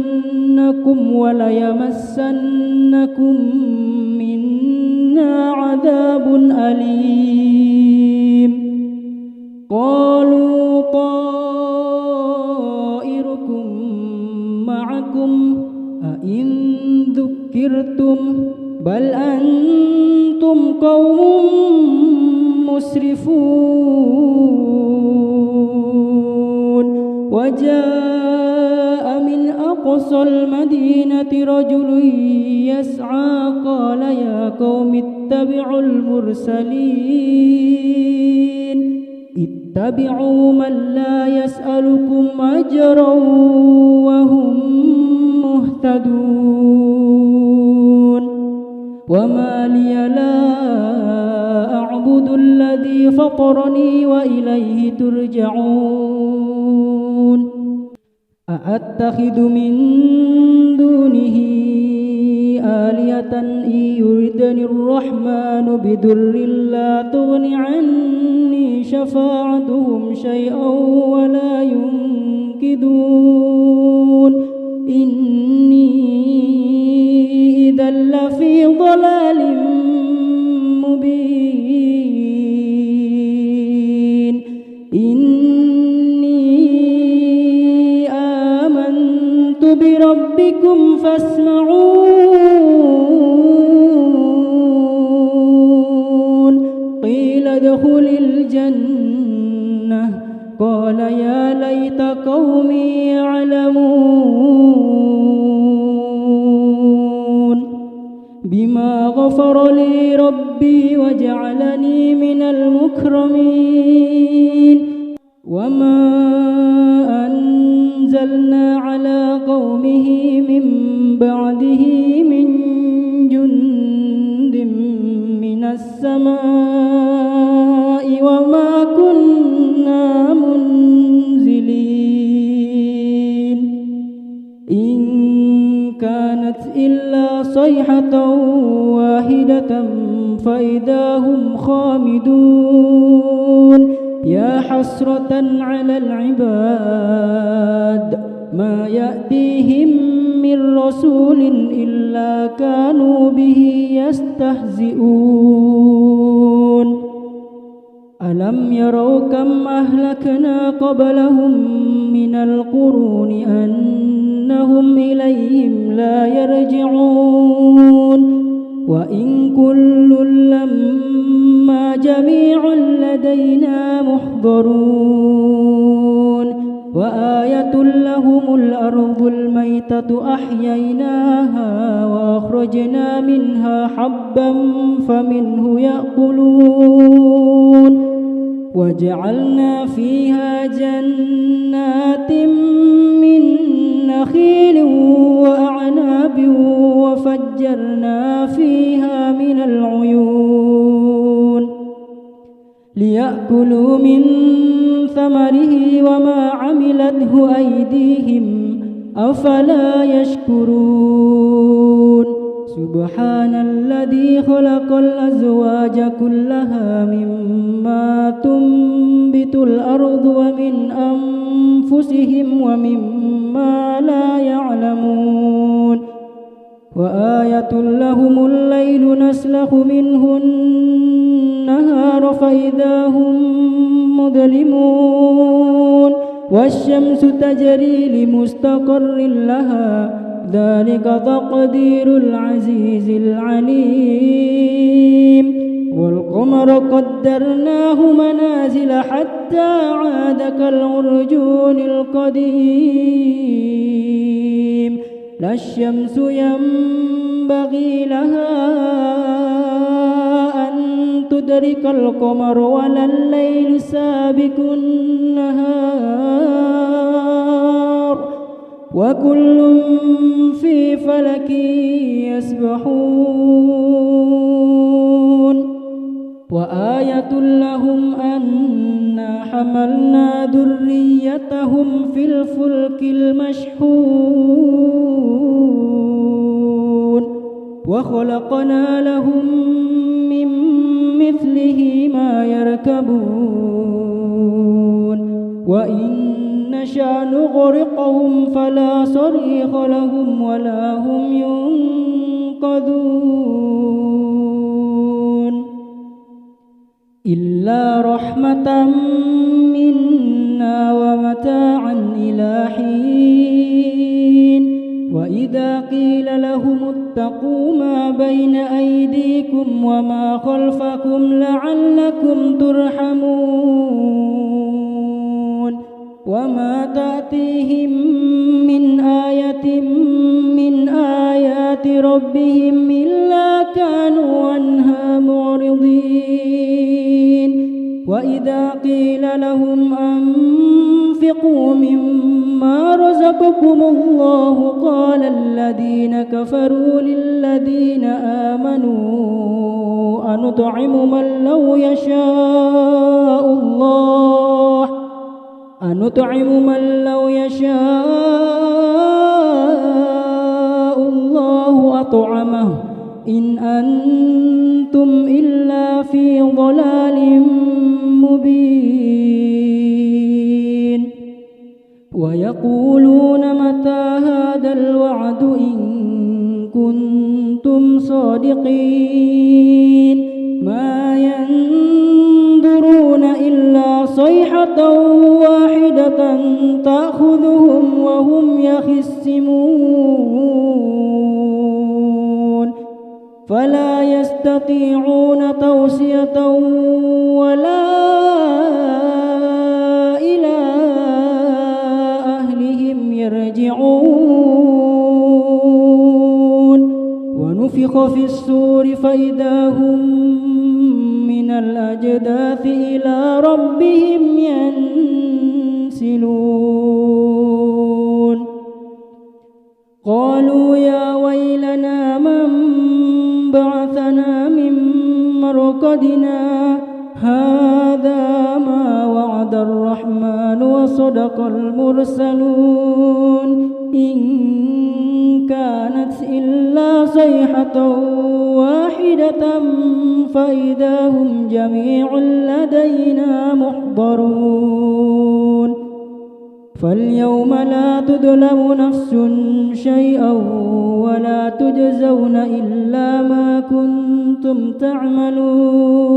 وليمسنكم منا عذاب أليم قالوا طائركم معكم أئن ذكرتم بل أنتم قوم مسرفون وجاء أقصى المدينة رجل يسعى قال يا قوم اتبعوا المرسلين اتبعوا من لا يسألكم أجرا وهم مهتدون وما لي لا أعبد الذي فطرني وإليه ترجعون أأتخذ من دونه آلهة إن يردني الرحمن بضر لا تغن عني شفاعتهم شيئا ولا ينقذون إني إذا لفي ضلال مبين إني آمنت بربكم فاسمعون قيل ادخل الجنة قال يا ليت قومي يعلمون بما غفر لي ربي وجعلني من المكرمين وما أنزلنا على قومه من بعده من جند من السماء وما كنا منزلين إن كانت إلا صيحة واحدة فإذا هم خامدون يا حسرة على العباد ما يأتيهم من رسول إلا كانوا به يستهزئون ألم يروا كم أهلكنا قبلهم من القرون أنهم إليهم لا يرجعون وإن كل لما جميع لدينا محضرون وآية لهم الأرض الميتة أحييناها وأخرجنا منها حبا فمنه يأكلون وجعلنا فيها جنات من نخيل وأعناب وفجرنا فيها من العيون ليأكلوا من ثمره وما عملته أيديهم أفلا يشكرون سبحان الذي خلق الأزواج كلها مما تنبت الأرض ومن أنفسهم ومما لا يعلمون وآية لهم الليل نسلخ منه النهار فإذا هم مظلمون والشمس تجري لمستقر لها ذلك تقدير العزيز العليم والقمر قدرناه منازل حتى عاد كالعرجون القديم لا الشمس ينبغي لها أن تدرك القمر ولا الليل سابق النهار وكل في فلك يسبحون وآية لهم أنا حملنا ذريتهم في الفلك المشحون وخلقنا لهم من مثله ما يركبون وإن نشأ نغرقهم فلا صريخ لهم ولا هم ينقذون إلا رحمة منا ومتاعا إلى حين وإذا قيل لهم اتقوا ما بين أيديكم وما خلفكم لعلكم ترحمون وما تأتيهم من آية ربهم إلا كانوا عنها معرضين وإذا قيل لهم أنفقوا مما رزقكم الله قال الذين كفروا للذين آمنوا أنطعم من لو يشاء الله أطعمه إن أنتم إلا في ضلال مبين ويقولون متى هذا الوعد إن كنتم صادقين ما ينظرون إلا صيحة واحدة تأخذهم وهم يخصمون فلا يستطيعون توصية ولا إلى أهلهم يرجعون ونفخ في الصور فإذا هم من الأجداث إلى ربهم ينسلون قالوا يا ويلنا من بعثنا من مرقدنا هذا ما وعد الرحمن وصدق المرسلون إن كانت إلا صيحة واحدة فإذا هم جميع لدينا محضرون فاليوم لا تظلم نفس شيئا ولا تجزون إلا ما كنتم تعملون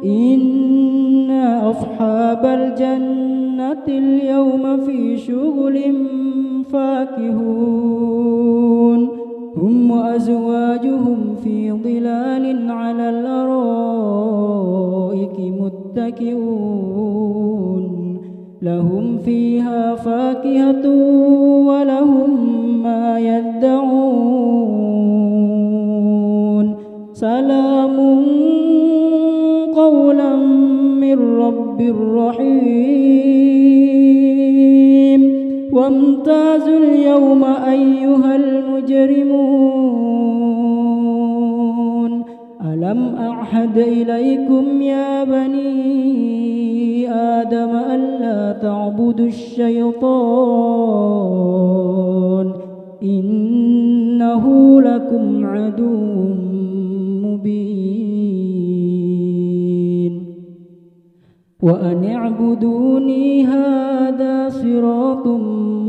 إن أصحاب الجنة اليوم في شغل فاكهون هم وأزواجهم في ظلال على الأرائك متكئون لهم فيها فاكهة ولهم ما يدعون سلام قولا من رب رحيم وامتازوا اليوم أيها المجرمون ألم أعهد إليكم يا بني آدم ألا تعبدوا الشيطان إنه لكم عدو مبين وأن اعبدوني هذا صراط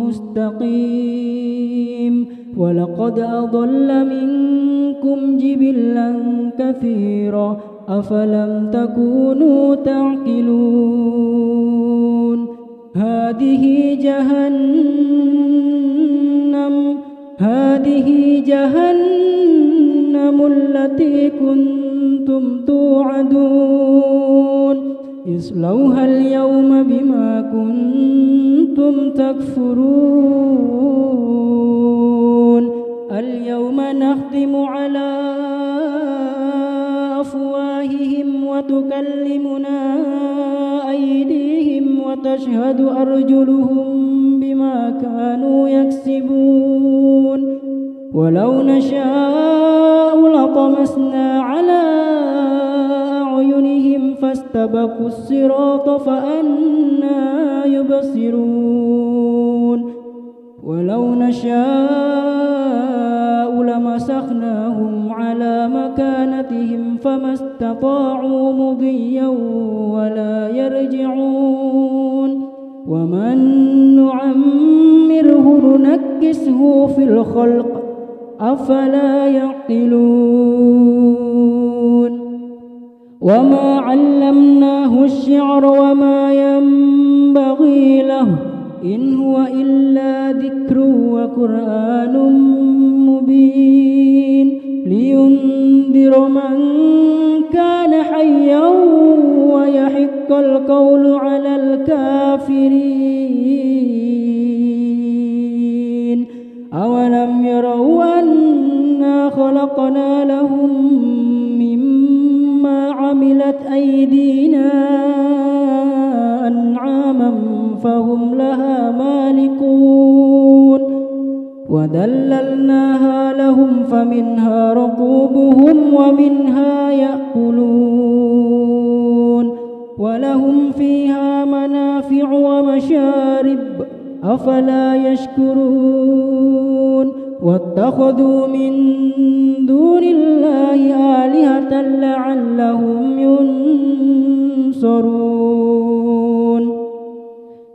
مستقيم ولقد أضل منكم جبلا كثيرا أفلم تكونوا تعقلون هذه جهنم التي كنتم توعدون اصلوها اليوم بما كنتم تكفرون اليوم نختم على أفواههم وتكلمنا أيديهم وتشهد أرجلهم بما كانوا يكسبون ولو نشاء لطمسنا على أعينهم فاستبقوا الصراط فأنى يبصرون ولو نشاء لمسخناهم على مكانتهم فما استطاعوا مضيا ولا يرجعون ومن نعمره ننكسه في الخلق أفلا يعقلون وما علمناه الشعر وما ينبغي له إن هو إلا ذكر وقرآن مبين لينذر من كان حيا ويحق القول على الكافرين أولم يروا أن وذللناها لهم فمنها ركوبهم ومنها يأكلون ولهم فيها منافع ومشارب أفلا يشكرون واتخذوا من دون الله آلهة لعلهم ينصرون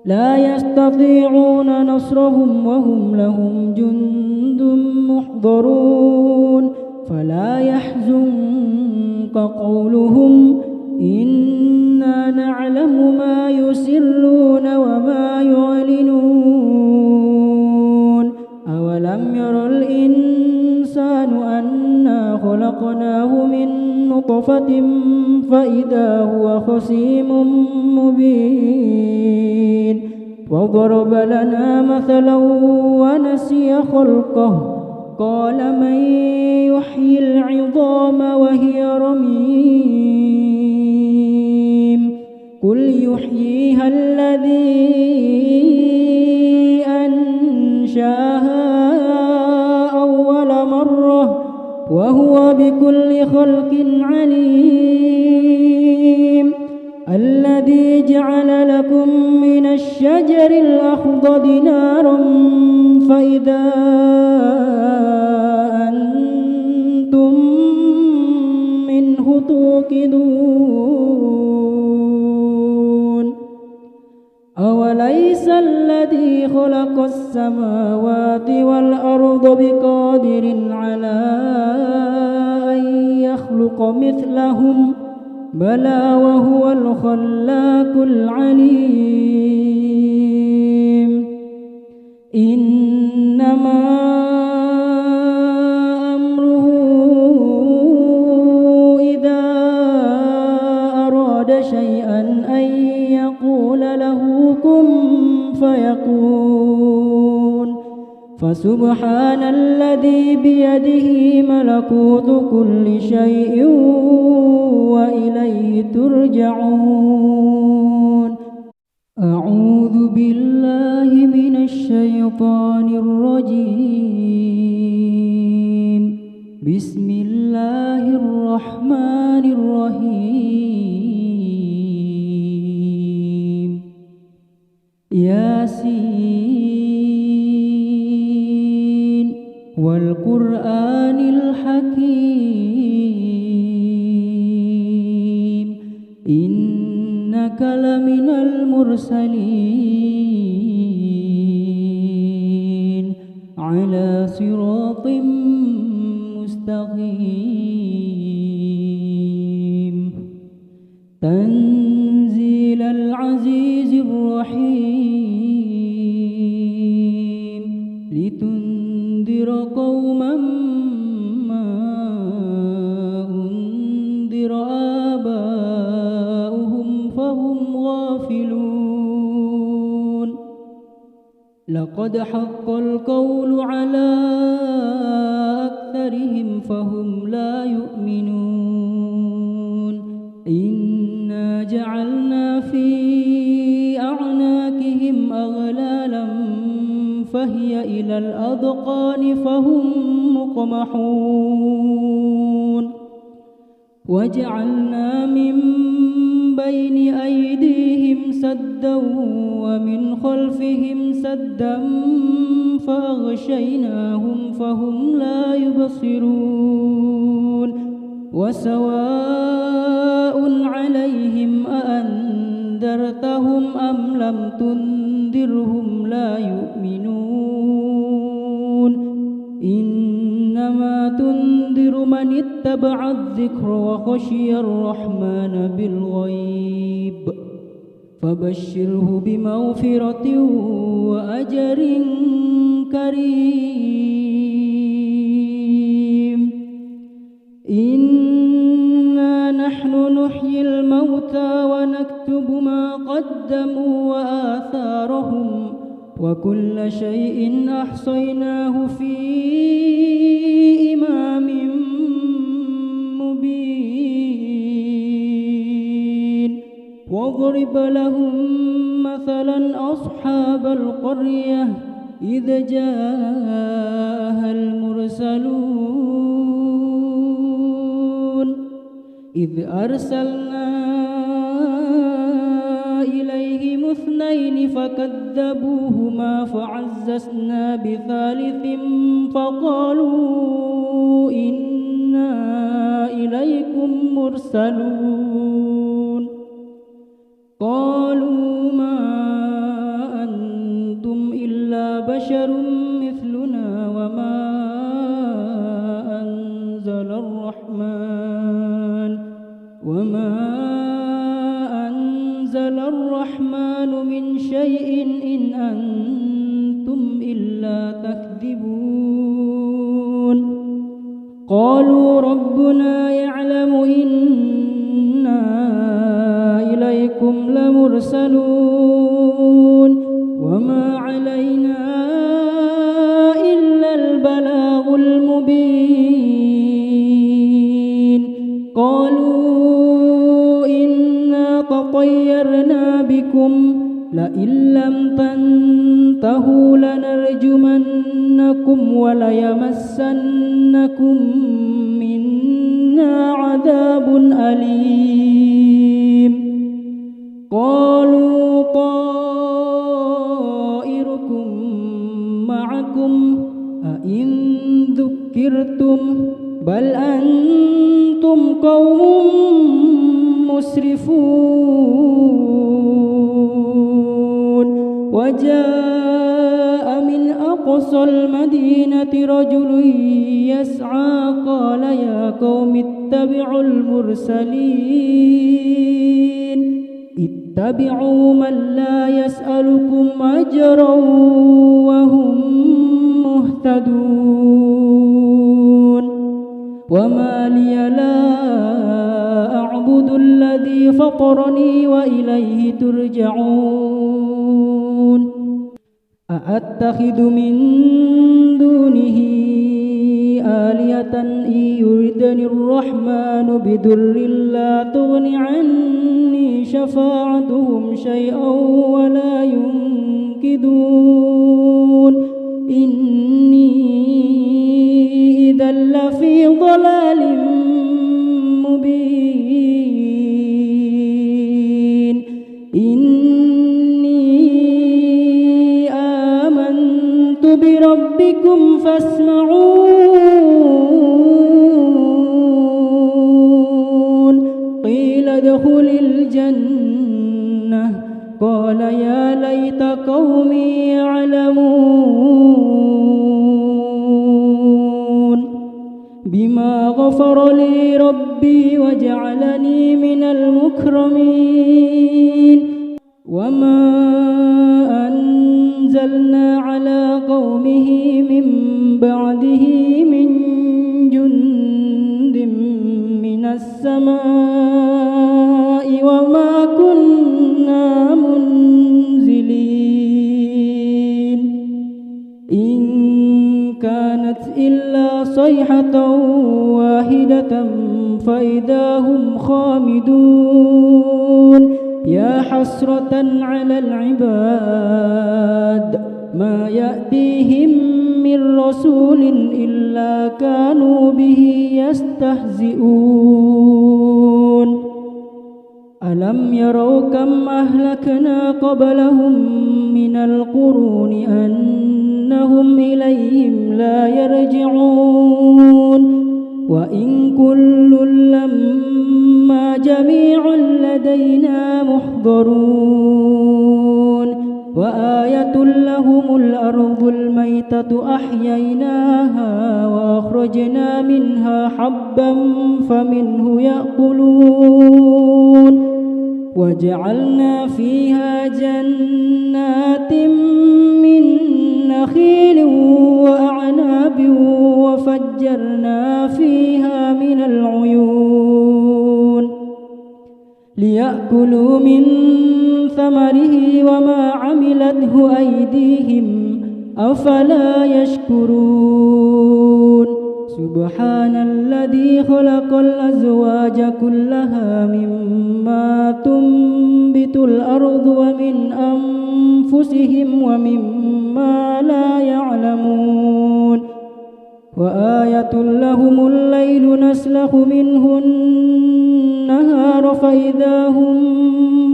لا يستطيعون نصرهم وهم لهم جند محضرون فلا يحزنك قولهم إنا نعلم ما يسرون وما يعلنون أولم ير الإنسان أنا خلقناه من نطفة فإذا هو خصيم مبين وضرب لنا مثلا ونسي خلقه قال من يحيي العظام وهي رميم قل يحييها الذي أنشأها أول مرة وهو بكل خلق عليم الذي جعل لكم من الشجر الأخضر نارا فإذا أنتم منه توقدون أوليس الذي خلق السماوات والأرض بقادر على أن يخلق مثلهم بلى وهو الخلاق العليم إنما أمره إذا أراد شيئا أن يقول له كن فيكون فسبحان الذي بيده ملكوت كل شيء وإليه ترجعون أعوذ بالله من الشيطان الرجيم بسم الله الرحمن الرحيم ياسين والقرآن الحكيم إنك لمن المرسلين على صراط مستقيم تنزيل العزيز الرحيم لتنذر قوما ما أنذر آباؤهم فهم غافلون لقد حق القول على أكثرهم فهم لا يؤمنون إنا جعلنا في أعناقهم أغلالا فهي إلى الأذقان فهم مقمحون وجعلنا من بين أيديهم سدا ومن خلفهم سدا فأغشيناهم فهم لا يبصرون وسواء عليهم أأنذرتهم أم لم تنذرهم لا يؤمنون إنما تنذر من اتبع الذكر وخشي الرحمن بالغيب فبشره بمغفرة وأجر كريم إنا نحن نحيي الموتى ونكتب ما قدموا وآثارهم وكل شيء أحصيناه في إمام مبين واضرب لهم مثلا أصحاب القرية إذ جاءها المرسلون إذ أرسلنا إليهم 2 فكذبوهما فعززنا بثالث فقالوا إنا إليكم مرسلون قالوا ما أنتم إلا بشر مثلنا وما أنزل الرحمن من شيء إن أنتم إلا تكذبون قالوا ربنا يعلم إنا إليكم لمرسلون وما علينا إلا البلاغ المبين قالوا إنا تطيرنا بكم لئن لم تنتهوا لنرجمنكم وليمسنكم منا عذاب أليم قالوا طائركم معكم أئن ذكرتم بل أنتم قوم مسرفون وجاء من أقصى المدينة رجل يسعى قال يا قوم اتبعوا المرسلين اتبعوا من لا يسألكم أجرا وهم مهتدون وما لي لا أعبد الذي فطرني وإليه ترجعون أأتخذ من دونه آلهة إن يردني الرحمن بضر لا تغن عني شفاعتهم شيئا ولا ينقذون إني إذا لفي ضلال مبين إني آمنت بربكم فاسمعون قيل ادخل الجنة قال يا ليت قومي يعلمون بما غفر لي ربي وجعلني من المكرمين وما أنزلنا على قومه من بعده من جند من السماء وما كنا منزلين إن كانت إلا صيحة واحدة فإذا هم خامدون يا حسرة على العباد ما يأتيهم من رسول إلا كانوا به يستهزئون ألم يروا كم أهلكنا قبلهم من القرون أنهم إليهم لا يرجعون وإن كل لما جميع لدينا محضرون وآية لهم الأرض الميتة أحييناها وأخرجنا منها حبا فمنه يأكلون وجعلنا فيها جنات من نخيل وأعناب وفجرنا فيها من العيون ليأكلوا من ثمره وما عملته أيديهم أفلا يشكرون سبحان الذي خلق الأزواج كلها مما تنبت الأرض ومن أنفسهم ومما لا يعلمون وآية لهم الليل نسلخ منه النهار فإذا هم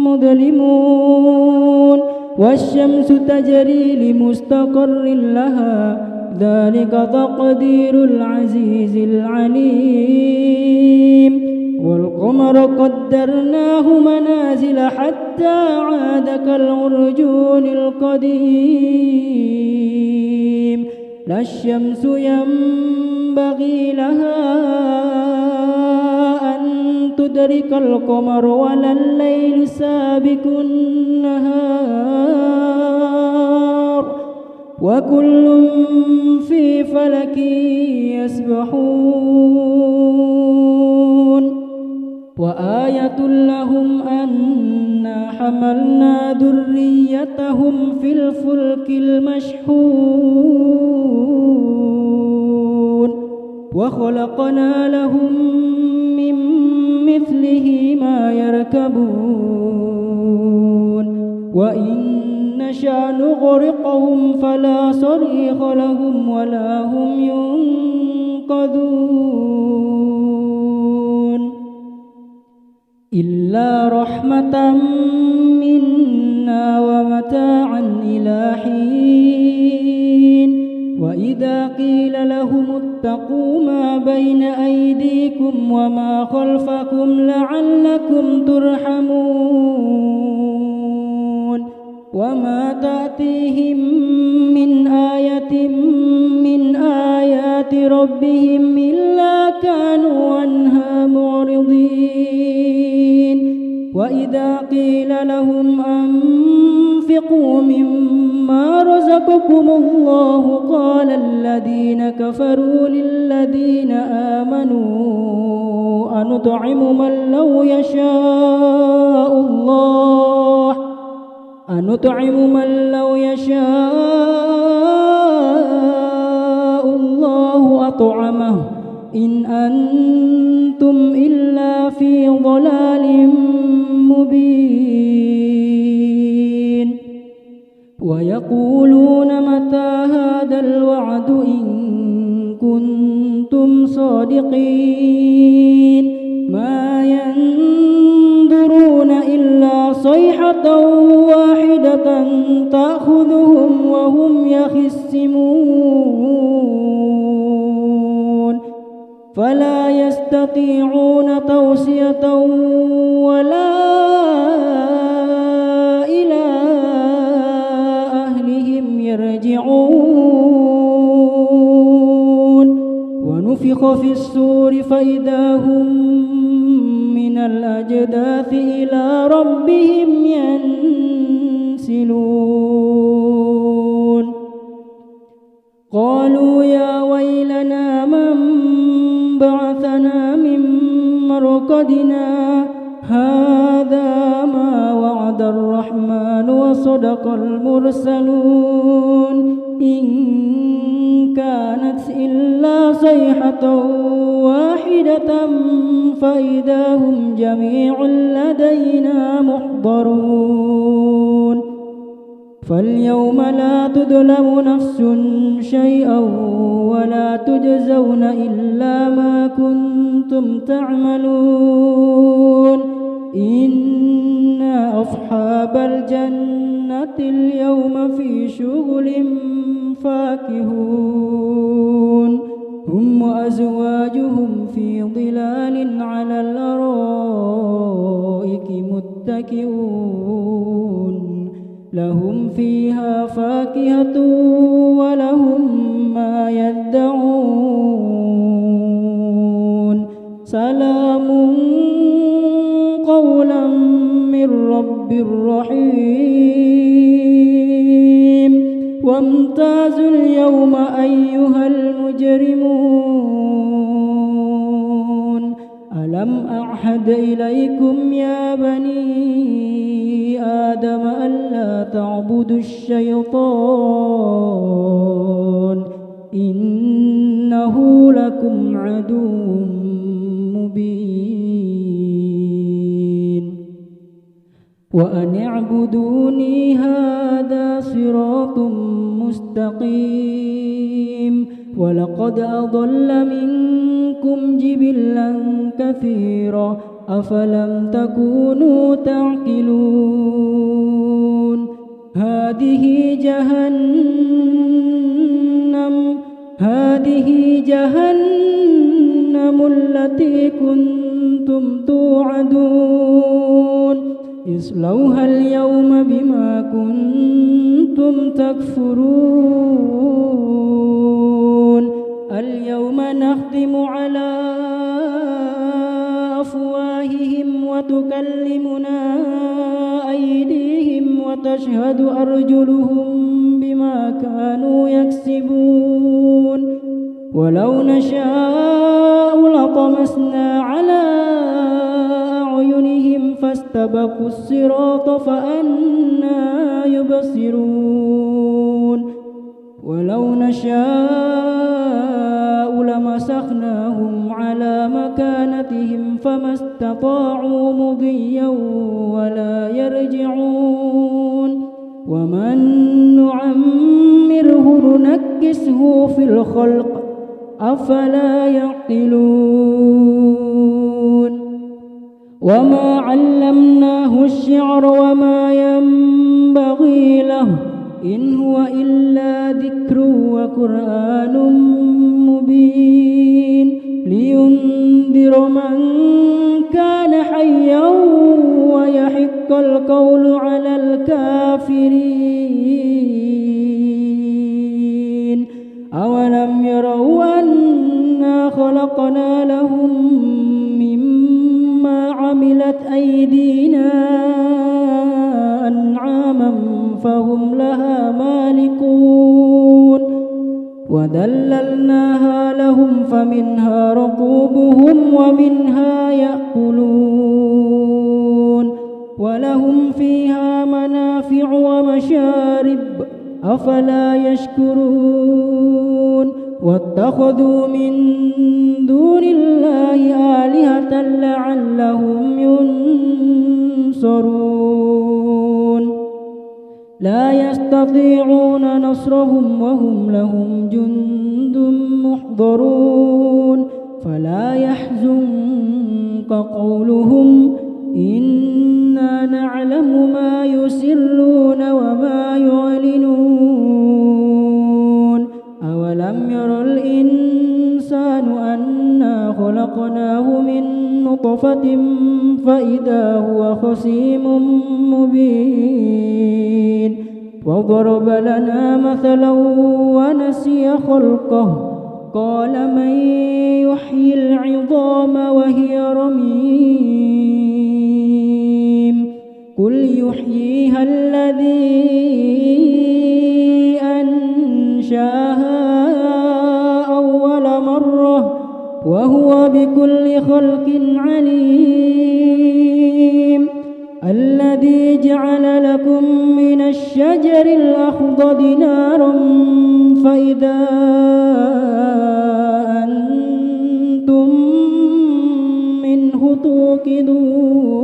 مظلمون والشمس تجري لمستقر لها ذلك تقدير العزيز العليم والقمر قدرناه منازل حتى عاد كالعرجون القديم لا الشمس ينبغي لها أن تدرك القمر ولا الليل سابق النهار وكل في فلك يسبحون وآية لهم أنا حملنا ذريتهم في الفلك المشحون وخلقنا لهم من مثله ما يركبون وإن نشأ نغرقهم فلا صريخ لهم ولا هم ينقذون إلا رحمة منا ومتاعا إلى حين وإذا قيل لهم اتقوا ما بين أيديكم وما خلفكم لعلكم ترحمون وما تأتيهم من آية من آيات ربهم إلا كانوا عنها معرضين وإذا قيل لهم أنفقوا مما رزقكم الله قال الذين كفروا للذين آمنوا أنطعم من لو يشاء الله أطعمه إن أنتم إلا في ضلال مبين ويقولون متى هذا الوعد إن كنتم صادقين ما ينظرون إلا صيحة واحدة تأخذهم وهم يخصمون فلا يستطيعون توصية ولا إلى أهلهم يرجعون ونفخ في الصور فإذا هم من الأجداث إلى ربهم ينسلون قالوا يا ويلنا من بعثنا من مرقدنا هذا ما وعد الرحمن وصدق المرسلون إن كانت إلا صيحة واحدة فإذا هم جميع لدينا محضرون فاليوم لا تظلم نفس شيئا ولا تجزون إلا ما كنتم تعملون إن أصحاب الجنة اليوم في شغل فاكهون هم وأزواجهم في ظلال على الأرائك متكئون لهم فيها فاكهة ولهم ما يدعون سلام قولا من رب رحيم وامتازوا اليوم أيها المجرمون ألم أعهد إليكم يا بني آدم ألا تعبدوا الشيطان إنه لكم لكم عدو مبين وأن اعبدوني هذا صراط مستقيم ولقد أضل منكم جبلا كثيرا أفلم تكونوا تعقلون هذه جهنم التي كنتم توعدون اصلوها اليوم بما كنتم تكفرون اليوم نختم على أفواههم وتكلمنا أيديهم وتشهد أرجلهم بما كانوا يكسبون ولو نشاء لطمسنا على أعينهم فاستبقوا الصراط فأنى يبصرون ولو نشاء لمسخناهم على مكانتهم فما استطاعوا مضيا ولا يرجعون ومن نعمره ننكسه في الخلق أفلا يعقلون وما علمناه الشعر وما ينبغي له إن هو إلا ذكر وقرآن مبين لينذر من كان حيا ويحق القول على الكافرين أولم يروا أنا خلقنا لهم مما عملت أيدينا أنعاما فهم لها مالكون وذللناها لهم فمنها ركوبهم ومنها يأكلون ولهم فيها منافع ومشارب أفلا يشكرون واتخذوا من دون الله آلهة لعلهم ينصرون لا يستطيعون نصرهم وهم لهم جند محضرون فلا يحزنك قولهم إنا نعلم ما يسرون وما يعلنون أولم ير الإنسان أنا خلقناه من نطفة فإذا هو خصيم مبين وضرب لنا مثلا ونسي خلقه قال من يحيي العظام وهي رميم قل يحييها الذي أنشاها أول مرة وهو بكل خلق عليم الذي جعل لكم من الشجر الأخضر نارا فإذا أنتم منه توقدون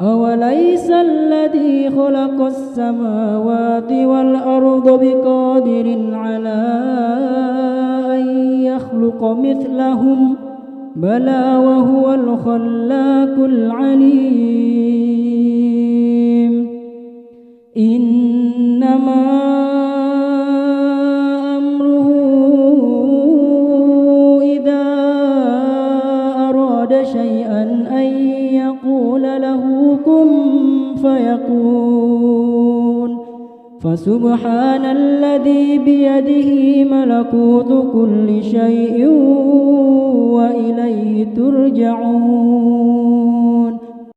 أوليس الذي خلق السماوات والأرض بقادر على أن يخلق مثلهم بلى وهو الخلاق العليم إنما أمره إذا أراد شيئا أن يقول له كن فيكون فسبحان الذي بيده ملكوت كل شيء وإليه ترجعون